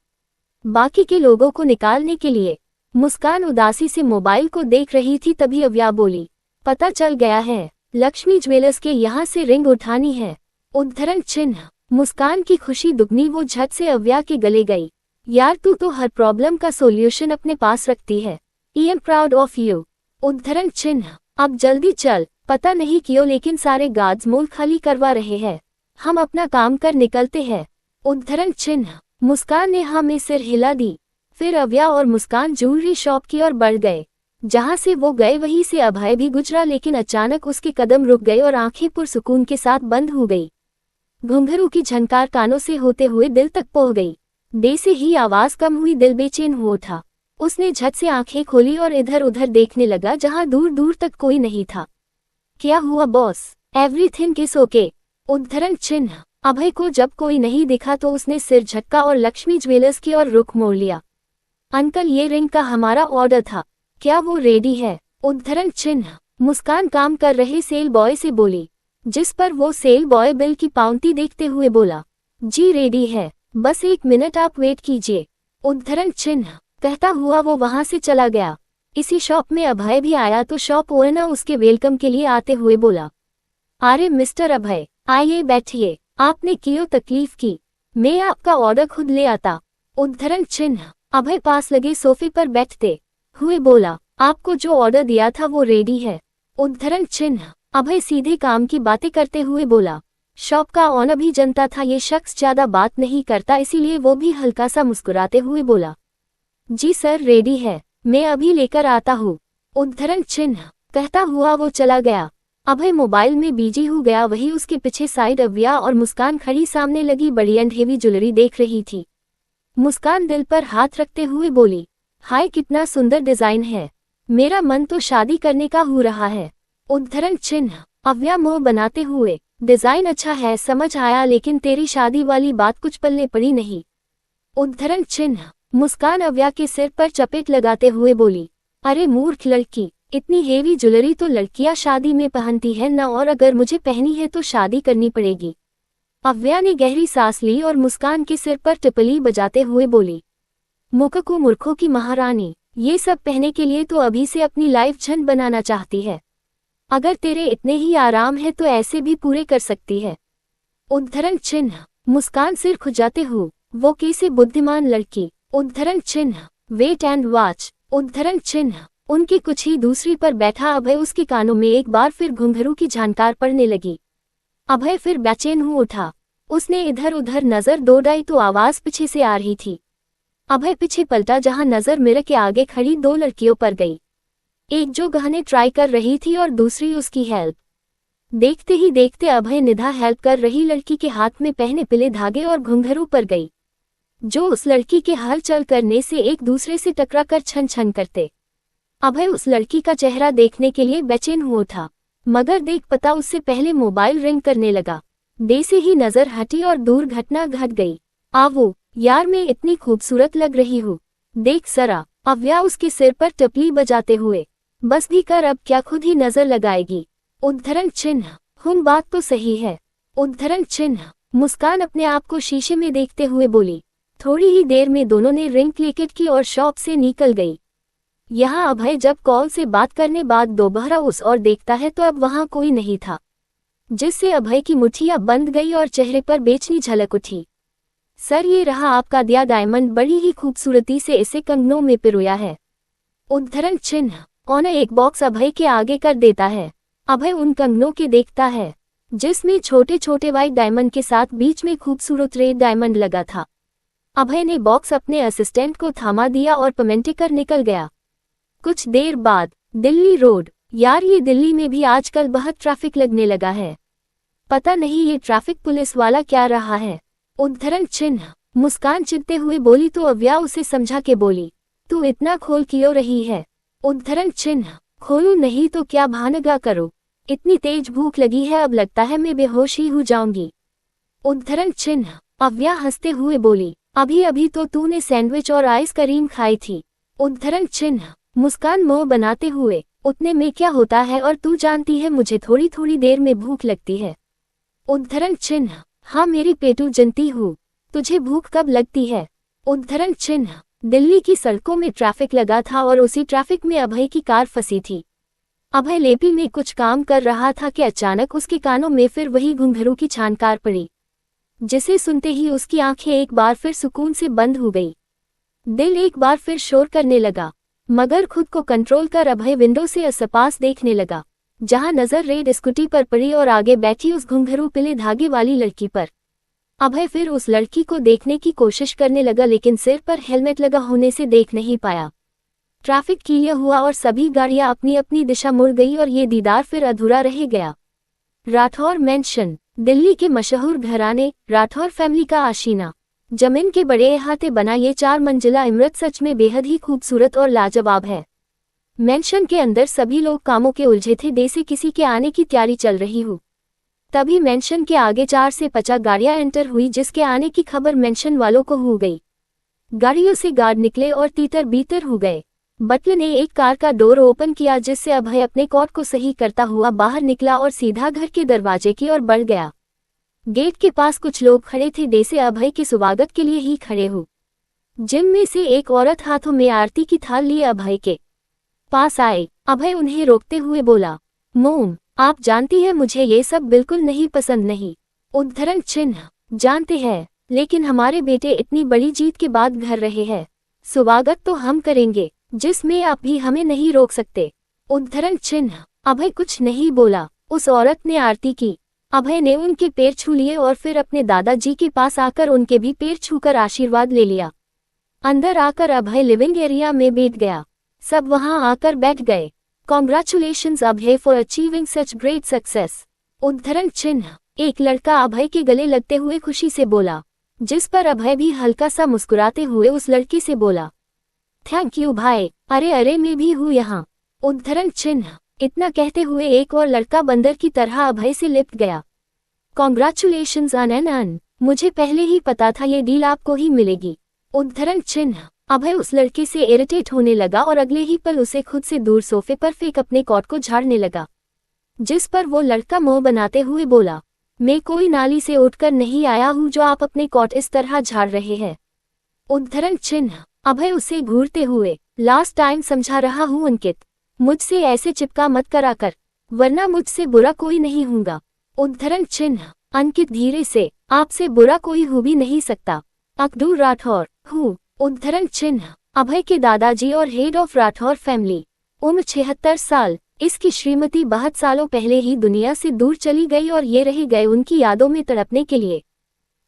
S1: बाकी के लोगों को निकालने के लिए। मुस्कान उदासी से मोबाइल को देख रही थी, तभी अव्या बोली, पता चल गया है, लक्ष्मी ज्वेलर्स के यहाँ से रिंग उठानी है। उद्धरण चिन्ह। मुस्कान की खुशी दुगनी, वो झट से अव्या के गले गई। यार तू तो हर प्रॉब्लम का सोल्यूशन अपने पास रखती है, I am proud of you. उद्धरण चिन्ह। अब जल्दी चल, पता नहीं क्यों लेकिन सारे गार्ड्स मॉल खाली करवा रहे हैं, हम अपना काम कर निकलते हैं। उद्धरण चिन्ह। मुस्कान ने हाँ में सिर हिला दी। फिर अव्या और मुस्कान ज्वेलरी शॉप की ओर बढ़ गए। जहां से वो गए वहीं से अभय भी गुजरा, लेकिन अचानक उसके कदम रुक गए और आंखें पुरसुकून के साथ बंद हो गई। घुंघरू की झनकार कानों से होते हुए दिल तक पहुंच गई। दे से ही आवाज कम हुई, दिल बेचैन हो उठा। उसने झट से आंखें खोली और इधर उधर देखने लगा, जहां दूर दूर तक कोई नहीं था। क्या हुआ बॉस? Everything is okay. उद्धरण चिन्ह। अभय को जब कोई नहीं दिखा तो उसने सिर झटका और लक्ष्मी ज्वेलर्स की ओर रुख मोड़ लिया। अंकल, ये रिंग का हमारा ऑर्डर था, क्या वो रेडी है? उद्धरण चिन्ह। मुस्कान काम कर रहे सेल बॉय से बोली, जिस पर वो सेल बॉय बिल की पावती देखते हुए बोला, जी रेडी है, बस 1 मिनट आप वेट कीजिए। उद्धरण चिन्ह। कहता हुआ वो वहां से चला गया। इसी शॉप में अभय भी आया तो शॉप ओनर उसके वेलकम के लिए आते हुए बोला, अरे मिस्टर अभय, आइए बैठिए, आपने क्यों तकलीफ की, मैं आपका ऑर्डर खुद ले आता। उद्धरण चिन्ह। अभय पास लगे सोफे पर बैठते हुए बोला, आपको जो ऑर्डर दिया था वो रेडी है। उद्धरण चिन्ह। अभय सीधे काम की बातें करते हुए बोला, शॉप का ओनर भी जनता था ये शख्स ज्यादा बात नहीं करता, इसीलिए वो भी हल्का सा मुस्कुराते हुए बोला, जी सर रेडी है, मैं अभी लेकर आता हूँ। उद्धरण चिन्ह। कहता हुआ वो चला गया। अभय मोबाइल में बिजी हो गया। वही उसके पीछे साइड अव्या और मुस्कान खड़ी सामने लगी बड़ी एंड हेवी ज्वेलरी देख रही थी। मुस्कान दिल पर हाथ रखते हुए बोली, हाय कितना सुंदर डिजाइन है, मेरा मन तो शादी करने का हो रहा है। उद्धरण चिन्ह। अव्या मुंह बनाते हुए, डिजाइन अच्छा है समझ आया, लेकिन तेरी शादी वाली बात कुछ पल्ले पड़ी नहीं। उद्धरण चिन्ह। मुस्कान अव्या के सिर पर चपेट लगाते हुए बोली, अरे मूर्ख लड़की, इतनी हेवी ज्वेलरी तो लड़कियां शादी में पहनती है ना, और अगर मुझे पहनी है तो शादी करनी पड़ेगी। अव्या ने गहरी सांस ली और मुस्कान के सिर पर टिपली बजाते हुए बोली, मुककू मूर्खों की महारानी, ये सब पहने के लिए तो अभी से अपनी लाइफ झंड बनाना चाहती है, अगर तेरे इतने ही आराम है तो ऐसे भी पूरे कर सकती है। उद्धरण चिन्ह। मुस्कान सिर खुजाते हुए, वो कैसे बुद्धिमान लड़की। उद्धरण चिन्ह। Wait and watch. उद्धरण चिन्ह। उनके कुछ ही दूसरी पर बैठा अभय उसके कानों में एक बार फिर घुंघरू की झनकार पड़ने लगी। अभय फिर बेचैन हो उठा। उसने इधर उधर नजर दौड़ाई तो आवाज पीछे से आ रही थी। अभय पीछे पलटा जहां नजर मिरर के आगे खड़ी दो लड़कियों पर गई, एक जो गहने ट्राई कर रही थी और दूसरी उसकी हेल्प। देखते ही देखते अभय निधा हेल्प कर रही लड़की के हाथ में पहने पीले धागे और घुंघरू पर गई, जो उस लड़की के हलचल करने से एक दूसरे से टकरा कर छन छन करते। अभय उस लड़की का चेहरा देखने के लिए बेचैन हुआ था, मगर देख पता उससे पहले मोबाइल रिंग करने लगा। दे से ही नजर हटी और दूर घटना घट गई। आवो यार, मैं इतनी खूबसूरत लग रही हूँ, देख सरा। अव्या उसके सिर पर टपली बजाते हुए, बस भी कर, अब क्या खुद ही नजर लगाएगी। उद्धरण चिन्ह, हम बात तो सही है। उद्धरण चिन्ह। मुस्कान अपने आप को शीशे में देखते हुए बोली। थोड़ी ही देर में दोनों ने रिंग क्लिकेट की और शॉप से निकल गई। यहाँ अभय जब कॉल से बात करने बाद दोबारा उस और देखता है तो अब वहाँ कोई नहीं था, जिससे अभय की मुठ्ठियां बंद गई और चेहरे पर बेचनी झलक उठी। सर, ये रहा आपका दिया डायमंड, बड़ी ही खूबसूरती से इसे कंगनों में पिरोया है। उद्धरण चिन्ह। ऑन एक बॉक्स अभय के आगे कर देता है। अभय उन कंगनों के देखता है जिसमें छोटे छोटे वाइट डायमंड के साथ बीच में खूबसूरत रेड डायमंड लगा था। अभय ने बॉक्स अपने असिस्टेंट को थामा दिया और पेमेंट कर निकल गया। कुछ देर बाद दिल्ली रोड। यार, ये दिल्ली में भी आजकल बहुत ट्रैफिक लगने लगा है, पता नहीं ये ट्रैफिक पुलिस वाला क्या रहा है। उद्धरण चिन्ह। मुस्कान चिढ़ते हुए बोली तो अव्या उसे समझा के बोली, तू इतना खोल क्यों रही है। उद्धरण चिन्ह। खोलू नहीं तो क्या, भानगा करो, इतनी तेज भूख लगी है, अब लगता है मैं बेहोश ही हो जाऊंगी। उद्धरण चिन्ह। अव्या हंसते हुए बोली, अभी अभी तो तूने सैंडविच और आइसक्रीम खाई थी। उद्धरण चिन्ह। मुस्कान मुंह बनाते हुए, उतने में क्या होता है, और तू जानती है मुझे थोड़ी थोड़ी देर में भूख लगती है। उद्धरण चिन्ह। हाँ, मेरी पेटू जनती हूँ, तुझे भूख कब लगती है। उद्धरण चिन्ह। दिल्ली की सड़कों में ट्रैफिक लगा था और उसी ट्रैफिक में अभय की कार फंसी थी। अभय लेपी में कुछ काम कर रहा था कि अचानक उसके कानों में फिर वही घुंघरू की छानकार पड़ी, जिसे सुनते ही उसकी आंखें एक बार फिर सुकून से बंद हो गई। दिल एक बार फिर शोर करने लगा, मगर खुद को कंट्रोल कर अभय विंडो से आसपास देखने लगा, जहां नजर रेड स्कूटी पर पड़ी और आगे बैठी उस घुंघरू पीले धागे वाली लड़की पर। अभय फिर उस लड़की को देखने की कोशिश करने लगा, लेकिन सिर पर हेलमेट लगा होने से देख नहीं पाया। ट्रैफिक क्लियर हुआ और सभी गाड़ियां अपनी अपनी दिशा मुड़ गई और ये दीदार फिर अधूरा रह गया। राठौर मैंशन। दिल्ली के मशहूर घराने राठौर फैमिली का आशीना। जमीन के बड़े अहाते बना ये 4 मंजिला इमारत सच में बेहद ही खूबसूरत और लाजवाब है। मैंशन के अंदर सभी लोग कामों के उलझे थे, जैसे किसी के आने की तैयारी चल रही हो। तभी मैंशन के आगे 4 से 50 गाड़ियां एंटर हुई, जिसके आने की खबर मैंशन वालों को हो गई। गाड़ियों से गार्ड निकले और तीतर बीतर हो गए। बटलर ने एक कार का डोर ओपन किया, जिससे अभय अपने कोट को सही करता हुआ बाहर निकला और सीधा घर के दरवाजे की ओर बढ़ गया। गेट के पास कुछ लोग खड़े थे, जैसे अभय के स्वागत के लिए ही खड़े हो। जिनमें से एक औरत हाथों में आरती की थाल लिए अभय के पास आए। अभय उन्हें रोकते हुए बोला, मोम, आप जानती है मुझे ये सब बिल्कुल नहीं पसंद नहीं। उद्धरण चिन्ह। जानते हैं, लेकिन हमारे बेटे इतनी बड़ी जीत के बाद घर रहे हैं, स्वागत तो हम करेंगे, जिसमें आप भी हमें नहीं रोक सकते। उद्धरण चिन्ह। अभय कुछ नहीं बोला। उस औरत ने आरती की। अभय ने उनके पैर छू लिए और फिर अपने दादाजी के पास आकर उनके भी पैर छूकर आशीर्वाद ले लिया। अंदर आकर अभय लिविंग एरिया में बैठ गया। सब वहां आकर बैठ गए। Congratulations Abhay for achieving such great success. उद्धरण चिन्ह। एक लड़का अभय के गले लगते हुए खुशी से बोला, जिस पर अभय भी हल्का सा मुस्कुराते हुए उस लड़की से बोला, थैंक यू भाई, अरे अरे मैं भी हूँ यहाँ। उद्धरण चिन्ह। इतना कहते हुए एक और लड़का बंदर की तरह अभय से लिपट गया। कॉन्ग्रेचुलेशंस अन, मुझे पहले ही पता था ये डील आपको ही मिलेगी। उद्धरण चिन्ह। अभय उस लड़के से इरिटेट होने लगा और अगले ही पल उसे खुद से दूर सोफे पर फेंक अपने कोट को झाड़ने लगा, जिस पर वो लड़का मुंह बनाते हुए बोला, मैं कोई नाली से उठकर नहीं आया हूँ जो आप अपने कोट इस तरह झाड़ रहे हैं। उद्धरण चिन्ह। अभय उसे घूरते हुए, लास्ट टाइम समझा रहा हूँ अंकित, मुझसे ऐसे चिपका मत करा कर, वरना मुझसे बुरा कोई नहीं होगा। उद्धरण चिन्ह। अंकित धीरे से, आपसे बुरा कोई हो भी नहीं सकता, अकदूर राठौर हूँ। उद्धरण चिन्ह। अभय के दादाजी और हेड ऑफ राठौर फैमिली। उम्र 76 साल। इसकी श्रीमती 62 सालों पहले ही दुनिया से दूर चली गई और ये रह गए उनकी यादों में तड़पने के लिए।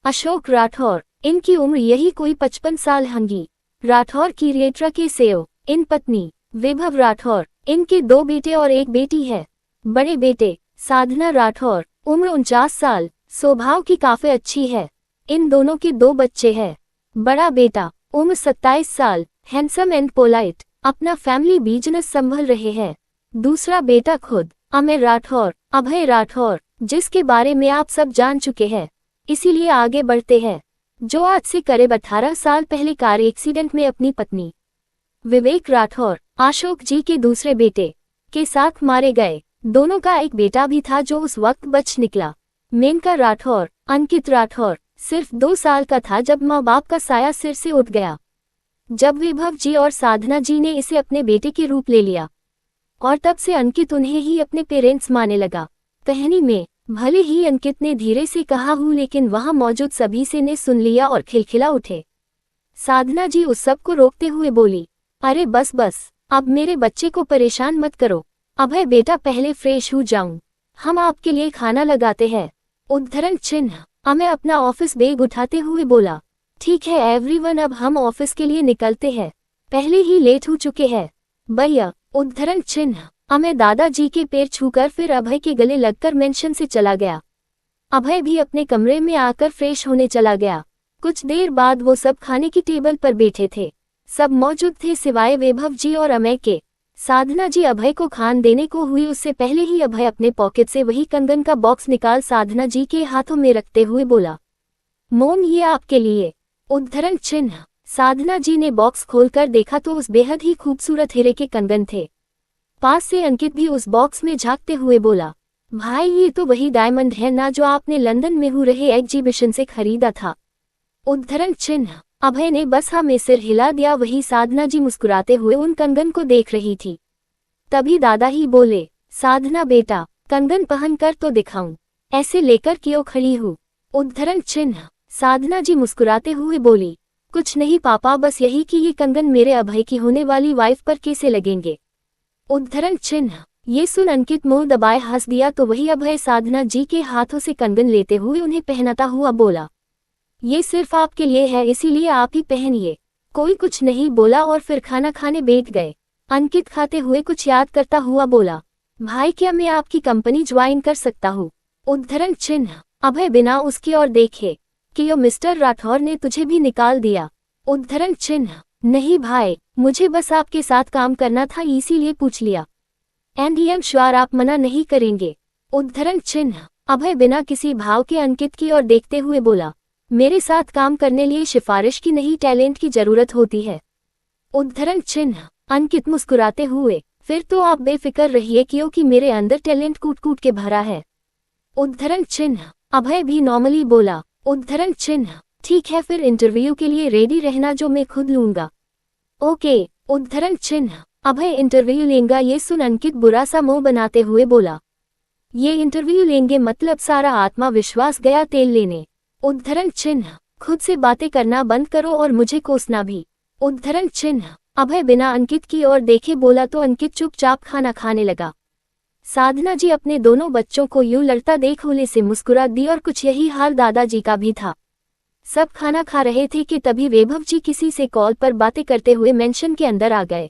S1: अशोक राठौर, इनकी उम्र यही कोई 55 साल होंगी। राठौर की रेट्रा के सेओ। इन पत्नी विभव राठौर, इनके 2 बेटे और 1 बेटी है। बड़े बेटे साधना राठौर, उम्र 49 साल, स्वभाव की काफी अच्छी है। इन दोनों के 2 बच्चे हैं। बड़ा बेटा उम्र 27 साल, हैंडसम एंड पोलाइट, अपना फैमिली बिजनेस संभाल रहे हैं। दूसरा बेटा खुद अमर राठौर, अभय राठौर, जिसके बारे में आप सब जान चुके हैं, इसीलिए आगे बढ़ते हैं। जो आज से करीब 18 साल पहले कार एक्सीडेंट में अपनी पत्नी विवेक राठौर, अशोक जी के दूसरे बेटे के साथ मारे गए। दोनों का एक बेटा भी था जो उस वक्त बच निकला। मेनका राठौर, अंकित राठौर, सिर्फ 2 साल का था जब माँ बाप का साया सिर से उठ गया। जब विभव जी और साधना जी ने इसे अपने बेटे के रूप ले लिया और तब से अंकित उन्हें ही अपने पेरेंट्स मानने लगा। कहानी में भले ही अंकित ने धीरे से कहा हूँ, लेकिन वहां मौजूद सभी से ने सुन लिया और खिलखिला उठे। साधना जी उस सब को रोकते हुए बोली, अरे बस बस, अब मेरे बच्चे को परेशान मत करो। अभय बेटा पहले फ्रेश हो जाऊं, हम आपके लिए खाना लगाते हैं। उद्धरण चिन्ह। अमय अपना ऑफिस बैग उठाते हुए बोला, ठीक है एवरीवन, अब हम ऑफिस के लिए निकलते हैं, पहले ही लेट हो चुके हैं। भैया। उद्धरण चिन्ह। अमय दादाजी के पैर छूकर फिर अभय के गले लगकर मेंशन से चला गया। अभय भी अपने कमरे में आकर फ्रेश होने चला गया। कुछ देर बाद वो सब खाने की टेबल पर बैठे थे। सब मौजूद थे सिवाय वैभव जी और अमय के। साधना जी अभय को खान देने को हुई उससे पहले ही अभय अपने पॉकेट से वही कंगन का बॉक्स निकाल साधना जी के हाथों में रखते हुए बोला, मोम ये आपके लिए। उद्धरण चिन्ह। साधना जी ने बॉक्स खोलकर देखा तो उस बेहद ही खूबसूरत हीरे के कंगन थे। पास से अंकित भी उस बॉक्स में झांकते हुए बोला, भाई ये तो वही डायमंड है ना जो आपने लंदन में हो रहे एग्जीबिशन से खरीदा था। उद्धरण चिन्ह। अभय ने बस हाँ में सिर हिला दिया। वही साधना जी मुस्कुराते हुए उन कंगन को देख रही थी। तभी दादा ही बोले, साधना बेटा कंगन पहन कर तो दिखाऊं, ऐसे लेकर क्यों खड़ी हूँ। उद्धरण चिन्ह। साधना जी मुस्कुराते हुए बोली, कुछ नहीं पापा, बस यही कि ये कंगन मेरे अभय की होने वाली वाइफ पर कैसे लगेंगे। उद्धरण चिन्ह। ये सुन अंकित मुंह दबाए हंस दिया तो वही अभय साधना जी के हाथों से कंगन लेते हुए उन्हें पहनाता हुआ बोला, ये सिर्फ आपके लिए है इसीलिए आप ही पहनिए। कोई कुछ नहीं बोला और फिर खाना खाने बैठ गए। अंकित खाते हुए कुछ याद करता हुआ बोला, भाई क्या मैं आपकी कंपनी ज्वाइन कर सकता हूँ। उद्धरण चिन्ह। अभय बिना उसकी ओर देखे, कि यो मिस्टर राठौर ने तुझे भी निकाल दिया। उद्धरण चिन्ह। नहीं भाई, मुझे बस आपके साथ काम करना था इसीलिए पूछ लिया। एंड आई एम श्योर आप मना नहीं करेंगे। उद्धरण चिन्ह। अभय बिना किसी भाव के अंकित की ओर देखते हुए बोला, मेरे साथ काम करने लिए सिफारिश की नहीं टैलेंट की जरूरत होती है। उद्धरण चिन्ह। अंकित मुस्कुराते हुए, फिर तो आप बेफिक्र रहिए क्योंकि मेरे अंदर टैलेंट कूट कूट के भरा है। उद्धरण चिन्ह। अभय भी नॉर्मली बोला। उद्धरण चिन्ह। ठीक है फिर इंटरव्यू के लिए रेडी रहना जो मैं खुद लूंगा। ओके। उद्धरण चिन्ह। अभय इंटरव्यू लेंगा ये सुन अंकित बुरा सा मुंह बनाते हुए बोला, ये इंटरव्यू लेंगे मतलब सारा आत्मविश्वास गया तेल लेने। उद्धरण चिन्ह। खुद से बातें करना बंद करो और मुझे कोसना भी। उद्धरण चिन्ह। अभय बिना अंकित की ओर देखे बोला तो अंकित चुपचाप खाना खाने लगा। साधना जी अपने दोनों बच्चों को यूं लड़ता देख होले से मुस्कुरा दी और कुछ यही हाल दादाजी का भी था। सब खाना खा रहे थे कि तभी वैभव जी किसी से कॉल पर बातें करते हुए मेंशन के अंदर आ गए।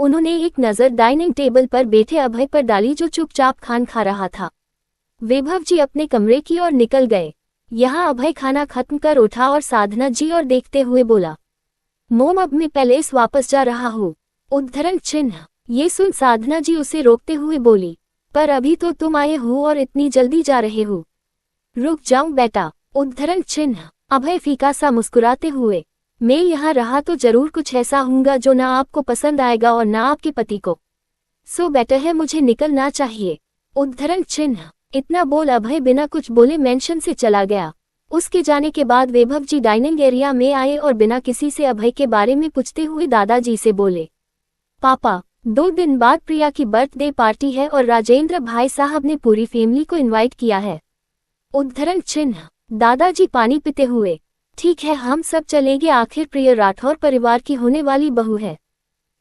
S1: उन्होंने एक नज़र डाइनिंग टेबल पर बैठे अभय पर डाली जो चुपचाप खान खा रहा था। वैभव जी अपने कमरे की ओर निकल गए। यहाँ अभय खाना खत्म कर उठा और साधना जी और देखते हुए बोला, मोम अब मैं पैलेस वापस जा रहा हूँ। उद्धरण चिन्ह। ये सुन साधना जी उसे रोकते हुए बोली, पर अभी तो तुम आए हो और इतनी जल्दी जा रहे हो। रुक जाऊं बेटा। उद्धरण चिन्ह। अभय फीका सा मुस्कुराते हुए, मैं यहाँ रहा तो जरूर कुछ ऐसा होगा जो ना आपको पसंद आएगा और ना आपके पति को, सो बेटर है मुझे निकलना चाहिए। उद्धरण चिन्ह। इतना बोल अभय बिना कुछ बोले मेंशन से चला गया। उसके जाने के बाद वैभव जी डाइनिंग एरिया में आए और बिना किसी से अभय के बारे में पूछते हुए दादाजी से बोले, पापा 2 दिन बाद प्रिया की बर्थडे पार्टी है और राजेंद्र भाई साहब ने पूरी फैमिली को इनवाइट किया है। उद्धरण चिन्ह। दादाजी पानी पीते हुए, ठीक है हम सब चलेंगे, आखिर प्रिया राठौर परिवार की होने वाली बहू है।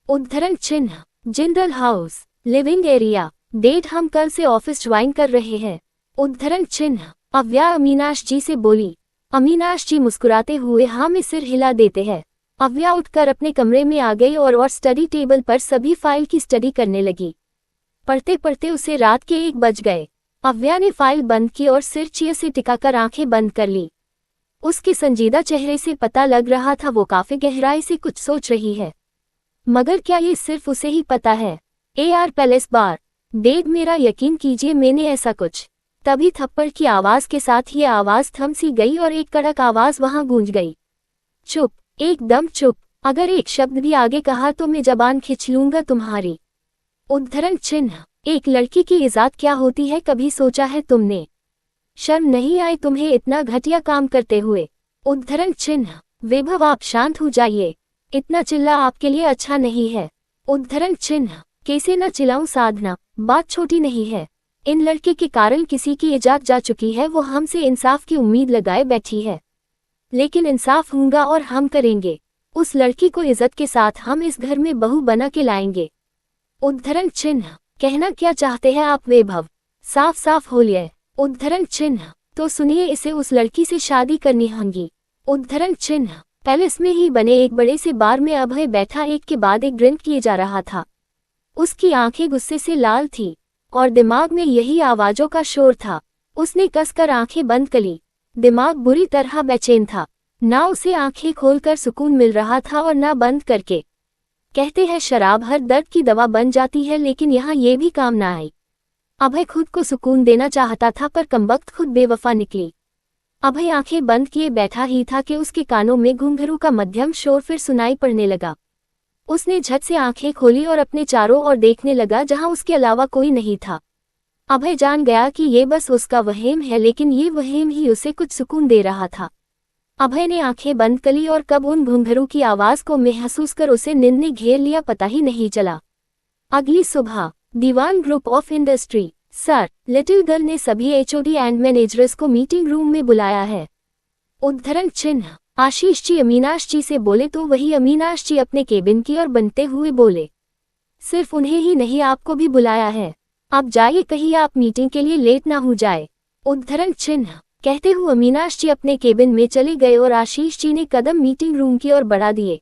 S1: उद्धरण चिन्ह। Jindal house, living area. डेट हम कल से ऑफिस ज्वाइन कर रहे हैं। उद्धरण चिन्ह। अव्या अमीनाश जी से बोली। अमीनाश जी मुस्कुराते हुए हाँ में सिर हिला देते हैं। अव्या उठकर अपने कमरे में आ गई और स्टडी टेबल पर सभी फाइल की स्टडी करने लगी। पढ़ते पढ़ते उसे रात के 1 बज गए। अव्या ने फाइल बंद की और सिर चेयर से टिकाकर आंखें बंद कर ली। उसके संजीदा चेहरे से पता लग रहा था वो काफी गहराई से कुछ सोच रही है। मगर क्या ये सिर्फ उसे ही पता है? AR पैलेस बार। डेड मेरा यकीन कीजिए मैंने ऐसा कुछ। तभी थप्पड़ की आवाज के साथ ये आवाज थम सी गई और एक कड़क आवाज वहां गूंज गई। चुप, एकदम चुप। अगर एक शब्द भी आगे कहा तो मैं जबान खिंच लूंगा तुम्हारी। उद्धरण चिन्ह। एक लड़की की इज्जत क्या होती है कभी सोचा है तुमने? शर्म नहीं आई तुम्हें इतना घटिया काम करते हुए? उद्धरण चिन्ह। वैभव आप शांत हो जाइए, इतना चिल्ला आपके लिए अच्छा नहीं है। उद्धरण चिन्ह। कैसे न चिल्लाऊं साधना, बात छोटी नहीं है। इन लड़के के कारण किसी की इज्जत जा चुकी है, वो हमसे इंसाफ की उम्मीद लगाए बैठी है। लेकिन इंसाफ होगा और हम करेंगे। उस लड़की को इज्जत के साथ हम इस घर में बहू बना के लाएंगे। उद्धरण चिन्ह। कहना क्या चाहते हैं आप वैभव? साफ साफ बोलिए। उद्धरण चिन्ह। तो सुनिए, इसे उस लड़की से शादी करनी होगी। उद्धरण चिन्ह। पैलेस में ही बने एक बड़े से बार में अभय बैठा एक के बाद एक ड्रिंक किए जा रहा था। उसकी आंखें गुस्से से लाल थी और दिमाग में यही आवाजों का शोर था। उसने कसकर आंखें बंद कर ली। दिमाग बुरी तरह बेचैन था। ना उसे आंखें खोलकर सुकून मिल रहा था और ना बंद करके। कहते हैं शराब हर दर्द की दवा बन जाती है, लेकिन यहाँ ये भी काम ना आई। अभय खुद को सुकून देना चाहता था पर कमबख्त खुद बेवफा निकली। अभय आंखें बंद किए बैठा ही था कि उसके कानों में घुंघरू का मध्यम शोर फिर सुनाई पड़ने लगा। उसने झट से आंखें खोली और अपने चारों ओर देखने लगा, जहां उसके अलावा कोई नहीं था। अभय जान गया कि ये बस उसका वहम है, लेकिन ये वहम ही उसे कुछ सुकून दे रहा था। अभय ने आंखें बंद कर ली और कब उन घुंघरू की आवाज को महसूस कर उसे नींद ने घेर लिया पता ही नहीं चला। अगली सुबह Diwan group of industry. Sir, little girl ने सभी HOD एंड मैनेजर्स को मीटिंग रूम में बुलाया है। उद्धरण चिन्ह। आशीष जी अमीनाश जी से बोले तो वही अमीनाश जी अपने केबिन की ओर बनते हुए बोले। सिर्फ उन्हें ही नहीं आपको भी बुलाया है। अब जाइए, कहीं आप मीटिंग के लिए लेट ना हो जाए। उद्धरण चिन्ह। कहते हुए अमीनाश जी अपने केबिन में चले गए और आशीष जी ने कदम मीटिंग रूम की ओर बढ़ा दिए।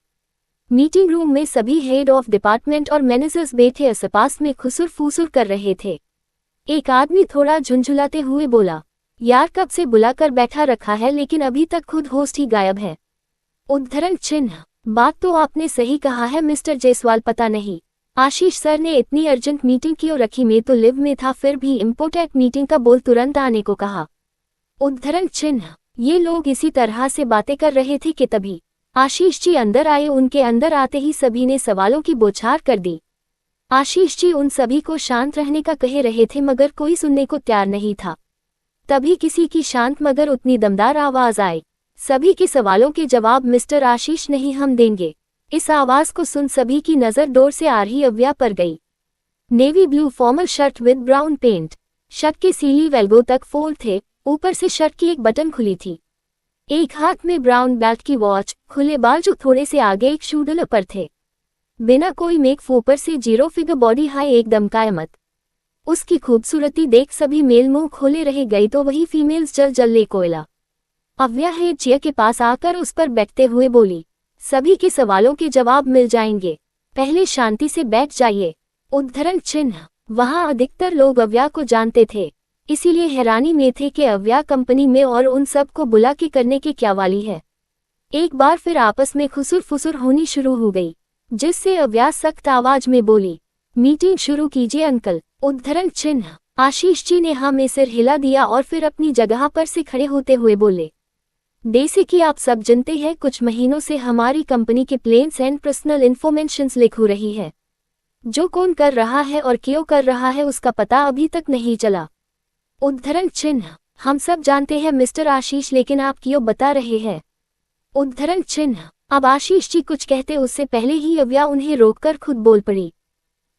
S1: मीटिंग रूम में सभी हेड ऑफ डिपार्टमेंट और मैनेजर्स बैठे आसपास में खुसुर फुसुर कर रहे थे। एक आदमी थोड़ा झुंझुलाते हुए बोला, यार कब से बुलाकर बैठा रखा है, लेकिन अभी तक खुद होस्ट ही गायब है। उद्धरण चिन्ह। बात तो आपने सही कहा है मिस्टर जायसवाल, पता नहीं आशीष सर ने इतनी अर्जेंट मीटिंग क्यों रखी। मैं तो लिव में था, फिर भी इम्पोर्टेंट मीटिंग का बोल तुरंत आने को कहा। उद्धरण चिन्ह। ये लोग इसी तरह से बातें कर रहे थे कि तभी आशीष जी अंदर आए। उनके अंदर आते ही सभी ने सवालों की बौछार कर दी। आशीष जी उन सभी को शांत रहने का कह रहे थे, मगर कोई सुनने को तैयार नहीं था। तभी किसी की शांत मगर उतनी दमदार आवाज आई, सभी के सवालों के जवाब मिस्टर आशीष नहीं हम देंगे। इस आवाज को सुन सभी की नजर डोर से आ रही अव्या पर गई। Navy blue formal shirt with brown pant. Shirt के सीली वेल्बो तक फोल्ड थे, ऊपर से शर्ट की एक बटन खुली थी। एक हाथ में ब्राउन बेल्ट की वॉच, खुले बाल जो थोड़े से आगे एक शूडल पर थे। बिना कोई मेक ऊपर से 0 फिगर बॉडी हाई एकदम कायमत। उसकी खूबसूरती देख सभी मेल मुंह खोले रह गई तो वही फीमेल्स जल जल ले कोयला। अव्या हेड चेयर के पास आकर उस पर बैठते हुए बोली, सभी के सवालों के जवाब मिल जाएंगे, पहले शांति से बैठ जाइए। उद्धरण चिन्ह। वहां अधिकतर लोग अव्या को जानते थे, इसीलिए हैरानी में थे कि अव्या कंपनी में और उन सब को बुला के करने के क्या वाली है। एक बार फिर आपस में खुसुर फुसुर होनी शुरू हो गई, जिससे अव्या सख्त आवाज में बोली, मीटिंग शुरू कीजिए अंकल। उद्धरण चिन्ह। आशीष जी ने हाँ में सिर हिला दिया और फिर अपनी जगह पर से खड़े होते हुए बोले, जैसे कि आप सब जानते हैं कुछ महीनों से हमारी कंपनी के plans and personal informations leak हो रही है। जो कौन कर रहा है और क्यों कर रहा है उसका पता अभी तक नहीं चला। उद्धरण चिन्ह। हम सब जानते हैं मिस्टर आशीष, लेकिन आप क्यों बता रहे हैं? उद्धरण चिन्ह। अब आशीष जी कुछ कहते उससे पहले ही अव्या उन्हें रोककर खुद बोल पड़ी,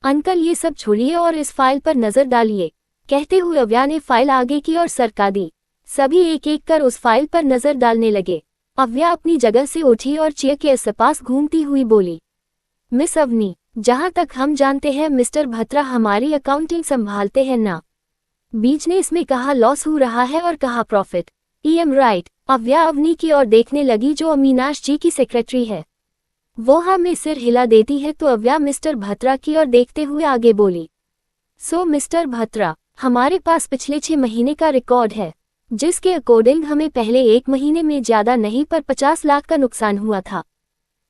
S1: अंकल ये सब छोड़िए और इस फाइल पर नजर डालिए। कहते हुए अव्या ने फाइल आगे की ओर सरका दी। सभी एक एक कर उस फाइल पर नजर डालने लगे। अव्या अपनी जगह से उठी और चेयर के आसपास घूमती हुई बोली, मिस अवनी, जहां तक हम जानते हैं मिस्टर भत्रा हमारी अकाउंटिंग संभालते हैं ना। बीच ने इसमें कहा लॉस हो रहा है और कहा profit. Am right. Avya Avni की ओर देखने लगी जो अमीनाश जी की सेक्रेटरी है। वो हाँ में सिर हिला देती है तो अव्या मिस्टर भत्रा की ओर देखते हुए आगे बोली, सो मिस्टर भत्रा, हमारे पास पिछले 6 महीने का रिकॉर्ड है, जिसके अकॉर्डिंग हमें पहले 1 महीने में ज्यादा नहीं पर 50 लाख का नुकसान हुआ था।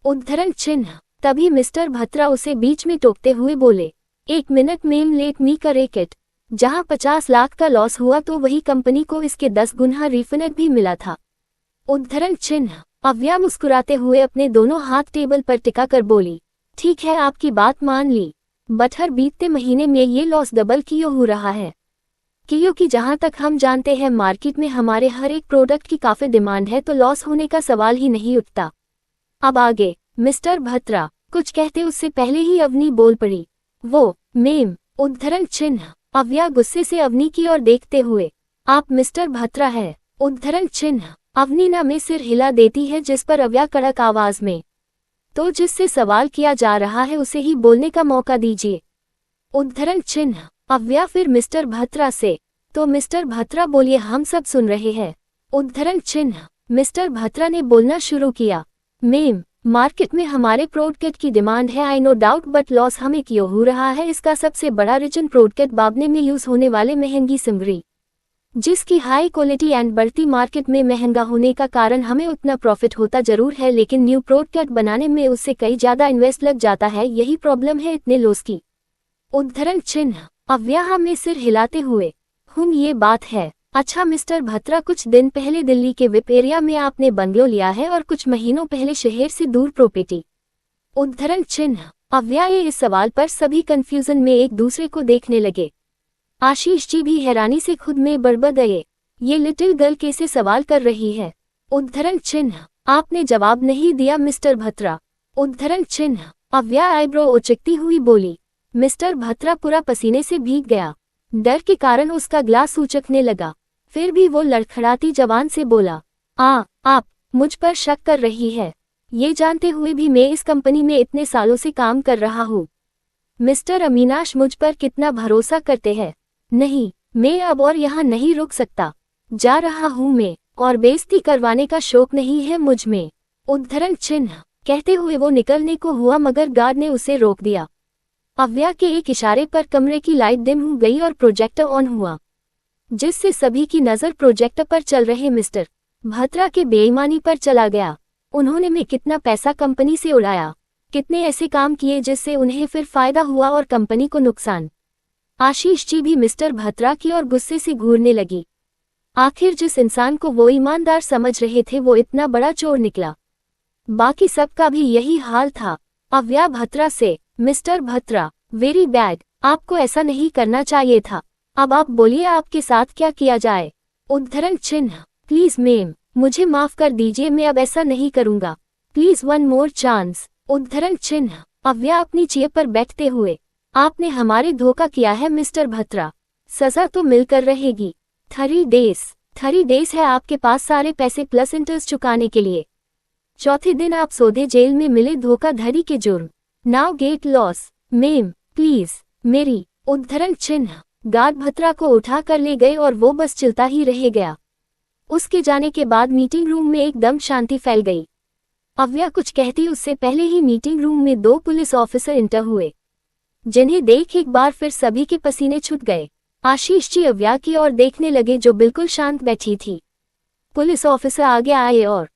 S1: उद्धरण चिन्ह। तभी मिस्टर भत्रा उसे बीच में टोकते हुए बोले, 1 minute ma'am, let me correct it. जहां 50 लाख का लॉस हुआ तो वही कंपनी को इसके 10 गुना रिफंड भी मिला था। उद्धरण चिन्ह। अव्या मुस्कुराते हुए अपने दोनों हाथ टेबल पर टिकाकर बोली, ठीक है आपकी बात मान ली, बट हर बीतते महीने में ये लॉस डबल क्यों हो रहा है? क्योंकि जहां तक हम जानते हैं मार्केट में हमारे हर एक प्रोडक्ट की काफी डिमांड है तो लॉस होने का सवाल ही नहीं उठता। अब आगे मिस्टर भत्रा कुछ कहते उससे पहले ही अवनी बोल पड़ी, वो मेम। उद्धरण चिन्ह। अव्या गुस्से से अवनी की ओर देखते हुए, आप मिस्टर भत्रा है? उद्धरण चिन्ह। अवनी ना में सिर हिला देती है जिस पर अव्या कड़क आवाज में, तो जिससे सवाल किया जा रहा है उसे ही बोलने का मौका दीजिए। उद्धरण चिन्ह। अव्या फिर मिस्टर भत्रा से, तो मिस्टर भत्रा बोलिए, हम सब सुन रहे हैं। उद्धरण चिन्ह। मिस्टर भत्रा ने बोलना शुरू किया, मेम, मार्केट में हमारे प्रोडक्ट की डिमांड है, I know doubt, but loss हमें क्यों हो रहा है? इसका सबसे बड़ा रीजन प्रोडक्ट बाबने में यूज होने वाले महंगी सिमरी, जिसकी हाई क्वालिटी एंड बढ़ती मार्केट में महंगा होने का कारण हमें उतना प्रॉफिट होता जरूर है, लेकिन न्यू प्रोडक्ट बनाने में उससे कई ज्यादा इन्वेस्ट लग जाता है, यही प्रॉब्लम है इतने लॉस की। उद्धरण चिन्ह। अव्या में सिर हिलाते हुए, ये बात है। अच्छा मिस्टर भत्रा, कुछ दिन पहले दिल्ली के विप एरिया में आपने बंगलो लिया है और कुछ महीनों पहले शहर से दूर प्रॉपर्टी। उद्धरण चिन्ह। अव्या इस सवाल पर सभी कंफ्यूजन में एक दूसरे को देखने लगे। आशीष जी भी हैरानी से खुद में बड़बड़ गए, ये लिटिल गर्ल कैसे सवाल कर रही है? उद्धरण चिन्ह। आपने जवाब नहीं दिया मिस्टर भत्रा। उद्धरण चिन्ह। अव्या आईब्रो उचकती हुई बोली, मिस्टर भत्रा पूरा पसीने से भीग गया, डर के कारण उसका ग्लास उचकने लगा। फिर भी वो लड़खड़ाती जबान से बोला, आप मुझ पर शक कर रही है? ये जानते हुए भी मैं इस कंपनी में इतने सालों से काम कर रहा हूँ। मिस्टर अमीनाश मुझ पर कितना भरोसा करते हैं। नहीं, मैं अब और यहाँ नहीं रुक सकता, जा रहा हूँ मैं, और बेइज्जती करवाने का शौक नहीं है मुझ में। उद्धरण चिन्ह। कहते हुए वो निकलने को हुआ मगर गार्ड ने उसे रोक दिया। अव्या के एक इशारे पर कमरे की लाइट डिम हो गई और प्रोजेक्टर ऑन हुआ, जिससे सभी की नजर प्रोजेक्टर पर चल रहे मिस्टर भत्रा के बेईमानी पर चला गया। उन्होंने में कितना पैसा कंपनी से उड़ाया, कितने ऐसे काम किए जिससे उन्हें फिर फायदा हुआ और कंपनी को नुकसान। आशीष जी भी मिस्टर भत्रा की ओर गुस्से से घूरने लगी। आखिर जिस इंसान को वो ईमानदार समझ रहे थे वो इतना बड़ा चोर निकला। बाकी सबका भी यही हाल था। अव्या भत्रा से, मिस्टर भत्रा, वेरी बैड, आपको ऐसा नहीं करना चाहिए था। अब आप बोलिए आपके साथ क्या किया जाए? उद्धरण चिन्ह। प्लीज मैम, मुझे माफ कर दीजिए, मैं अब ऐसा नहीं करूंगा, प्लीज वन मोर चांस। उद्धरण चिन्ह। अव्या अपनी चेयर पर बैठते हुए, आपने हमारे धोखा किया है मिस्टर भत्रा, सजा तो मिलकर रहेगी। 3 डेज है आपके पास सारे पैसे प्लस इंटरेस्ट चुकाने के लिए। चौथे दिन आप सौदे जेल में मिले धोखाधड़ी के जुर्म। Now get loss. Ma'am please मेरी। उद्धरण चिन्ह। गार्ड भत्रा को उठा कर ले गए और वो बस चिल्ता ही रह गया। उसके जाने के बाद मीटिंग रूम में एकदम शांति फैल गई। अव्या कुछ कहती उससे पहले ही मीटिंग रूम में 2 पुलिस ऑफिसर इंटर हुए, जिन्हें देख एक बार फिर सभी के पसीने छूट गए। आशीष जी अव्या की ओर देखने लगे जो बिल्कुल शांत बैठी थी। पुलिस ऑफिसर आगे आए और